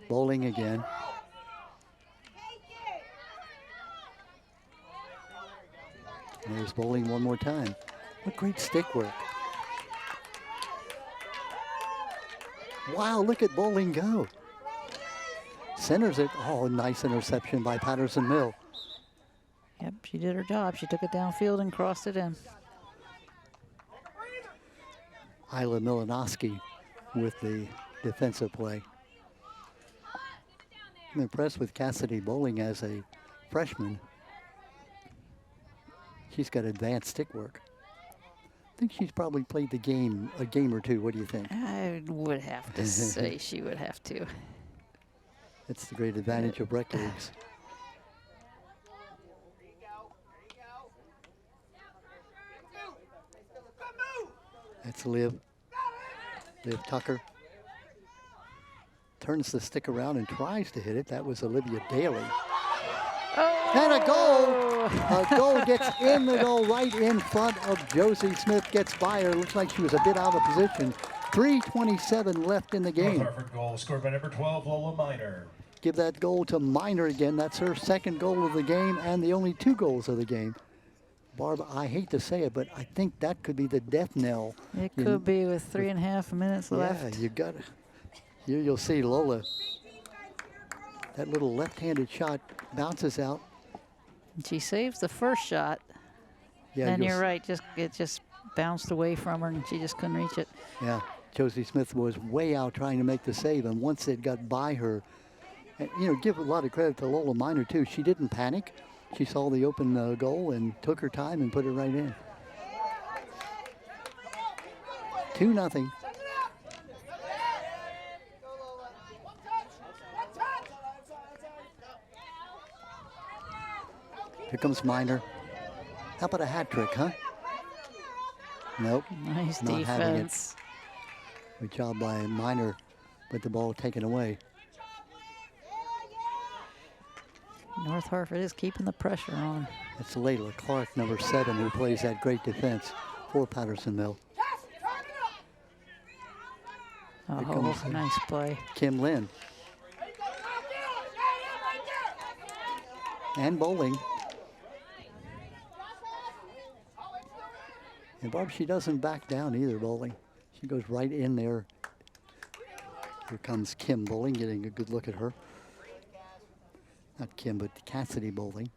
Bowling again. And there's bowling one more time. What great stick work. Wow, look at bowling go. Centers it. Oh, nice interception by Patterson Mill. Yep, she did her job. She took it downfield and crossed it in. Isla Milanowski with the defensive play. I'm impressed with Cassidy Bowling as a freshman. She's got advanced stick work. I think she's probably played the game a game or two. What do you think? I would have to say she would have to. That's the great advantage of rec leagues. That's Liv Tucker. Turns the stick around and tries to hit it. That was Olivia Daly. Oh! And a goal! A goal gets in the goal right in front of Josie Smith. Gets by her. Looks like she was a bit out of position. 3:27 left in the game. Harford goal scored by number 12, Lola Minor. Give that goal to Minor again. That's her second goal of the game and the only 2 goals of the game. Barb, I hate to say it, but I think that could be the death knell. It could be with 3.5 minutes left. Yeah, you got it. Here you'll see Lola. That little left-handed shot bounces out. She saves the first shot. Yeah, and you're right, it just bounced away from her and she just couldn't reach it. Yeah, Josie Smith was way out trying to make the save, and once it got by her, and, you know, give a lot of credit to Lola Minor too. She didn't panic. She saw the open goal and took her time and put it right in. 2-0. Here comes Minor. How about a hat trick, huh? Nope. Nice not having it. defense. Good job by Minor, but the ball taken away. North Harford is keeping the pressure on. It's Layla Clark, number 7, who plays that great defense for Patterson Mill. Oh, nice play. Kim Lynn. And Bowling. And Barb, she doesn't back down either, Bowling. She goes right in there. Here comes Kim Bowling, getting a good look at her. Not Kim, but Cassidy Bowling.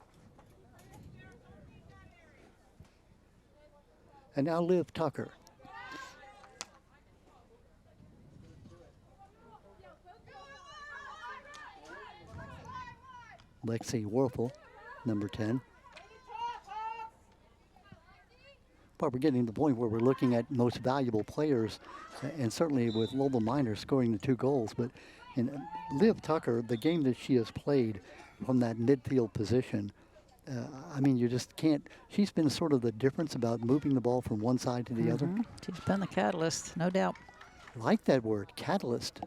And now Liv Tucker. Lexi Werfel, number 10. But we're getting to the point where we're looking at most valuable players, and certainly with Lola Minor scoring the 2 goals. But in Liv Tucker, the game that she has played from that midfield position, I mean, you just can't. She's been sort of the difference about moving the ball from one side to the other. She's been the catalyst, no doubt. I like that word, catalyst.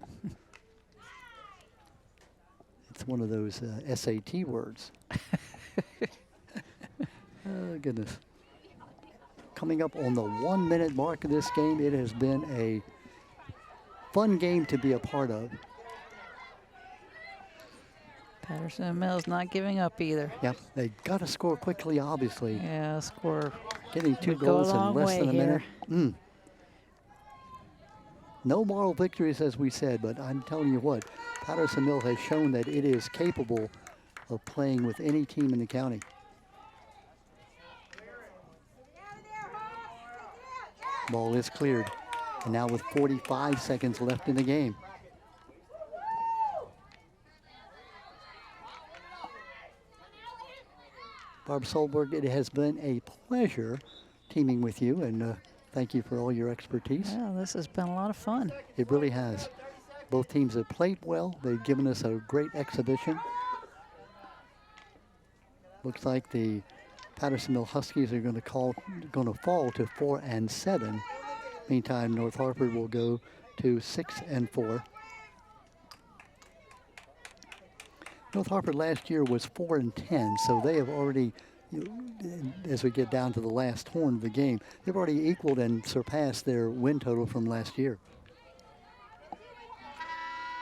It's one of those SAT words. Oh, goodness. Coming up on the 1-minute mark of this game, it has been a fun game to be a part of. Patterson Mill's not giving up either. Yeah, they got to score quickly, obviously. Yeah, score. Getting 2 would go goals a in long less way than a here. minute. No moral victories, as we said, but I'm telling you what, Patterson Mill has shown that it is capable of playing with any team in the county. Ball is cleared, and now with 45 seconds left in the game. Barb Solberg, it has been a pleasure teaming with you, and thank you for all your expertise. Yeah, this has been a lot of fun. It really has. Both teams have played well. They've given us a great exhibition. Looks like the Patterson Mill Huskies are going to fall to 4-7. Meantime, North Harford will go to 6-4. North Harford last year was 4-10, so they have already, as we get down to the last horn of the game, they've already equaled and surpassed their win total from last year.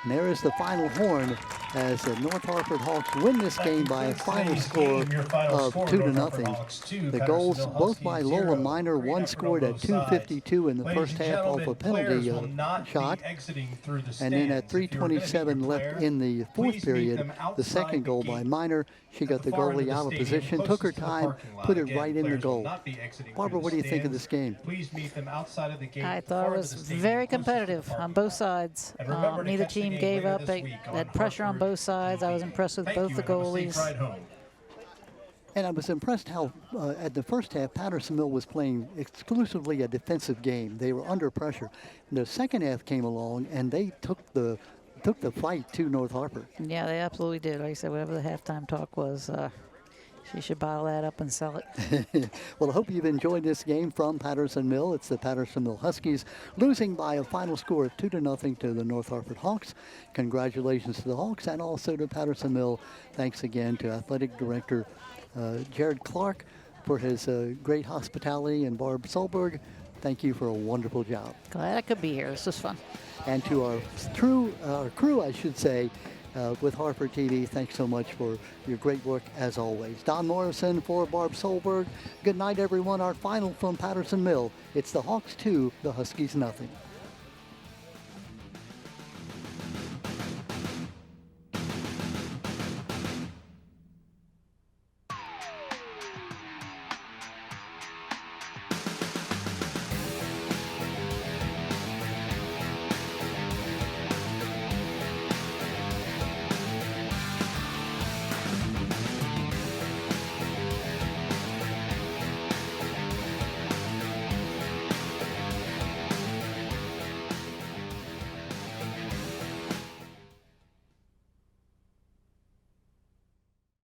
And there is the final horn as the North Harford Hawks win this game by a final score of 2-0. The goals both by Lola Minor, one scored at 2:52 in the first half off a penalty shot. And then at 3:27 left in the fourth period, the second goal by Minor. She got the goalie out of position, took her time, put it right in the goal. Barbara, what do you think of this game? I thought it was very competitive on both sides. Neither team gave up. They had pressure on on both sides. I was impressed with Thank both you, the and have a safe goalies. ride home. And I was impressed how at the first half, Pattersonville was playing exclusively a defensive game. They were under pressure. The second half came along, and they took the fight to North Harford. Yeah, they absolutely did. Like I said, whatever the halftime talk was, she should bottle that up and sell it. Well, I hope you've enjoyed this game from Patterson-Mill. It's the Patterson-Mill Huskies losing by a final score of 2-0 to the North Harford Hawks. Congratulations to the Hawks and also to Patterson-Mill. Thanks again to Athletic Director Jared Clark for his great hospitality, and Barb Solberg, thank you for a wonderful job. Glad I could be here. This was fun. And to our crew, I should say, with Harford TV, thanks so much for your great work as always. Don Morrison for Barb Solberg. Good night, everyone. Our final from Patterson-Mill. It's the Hawks 2, the Huskies nothing.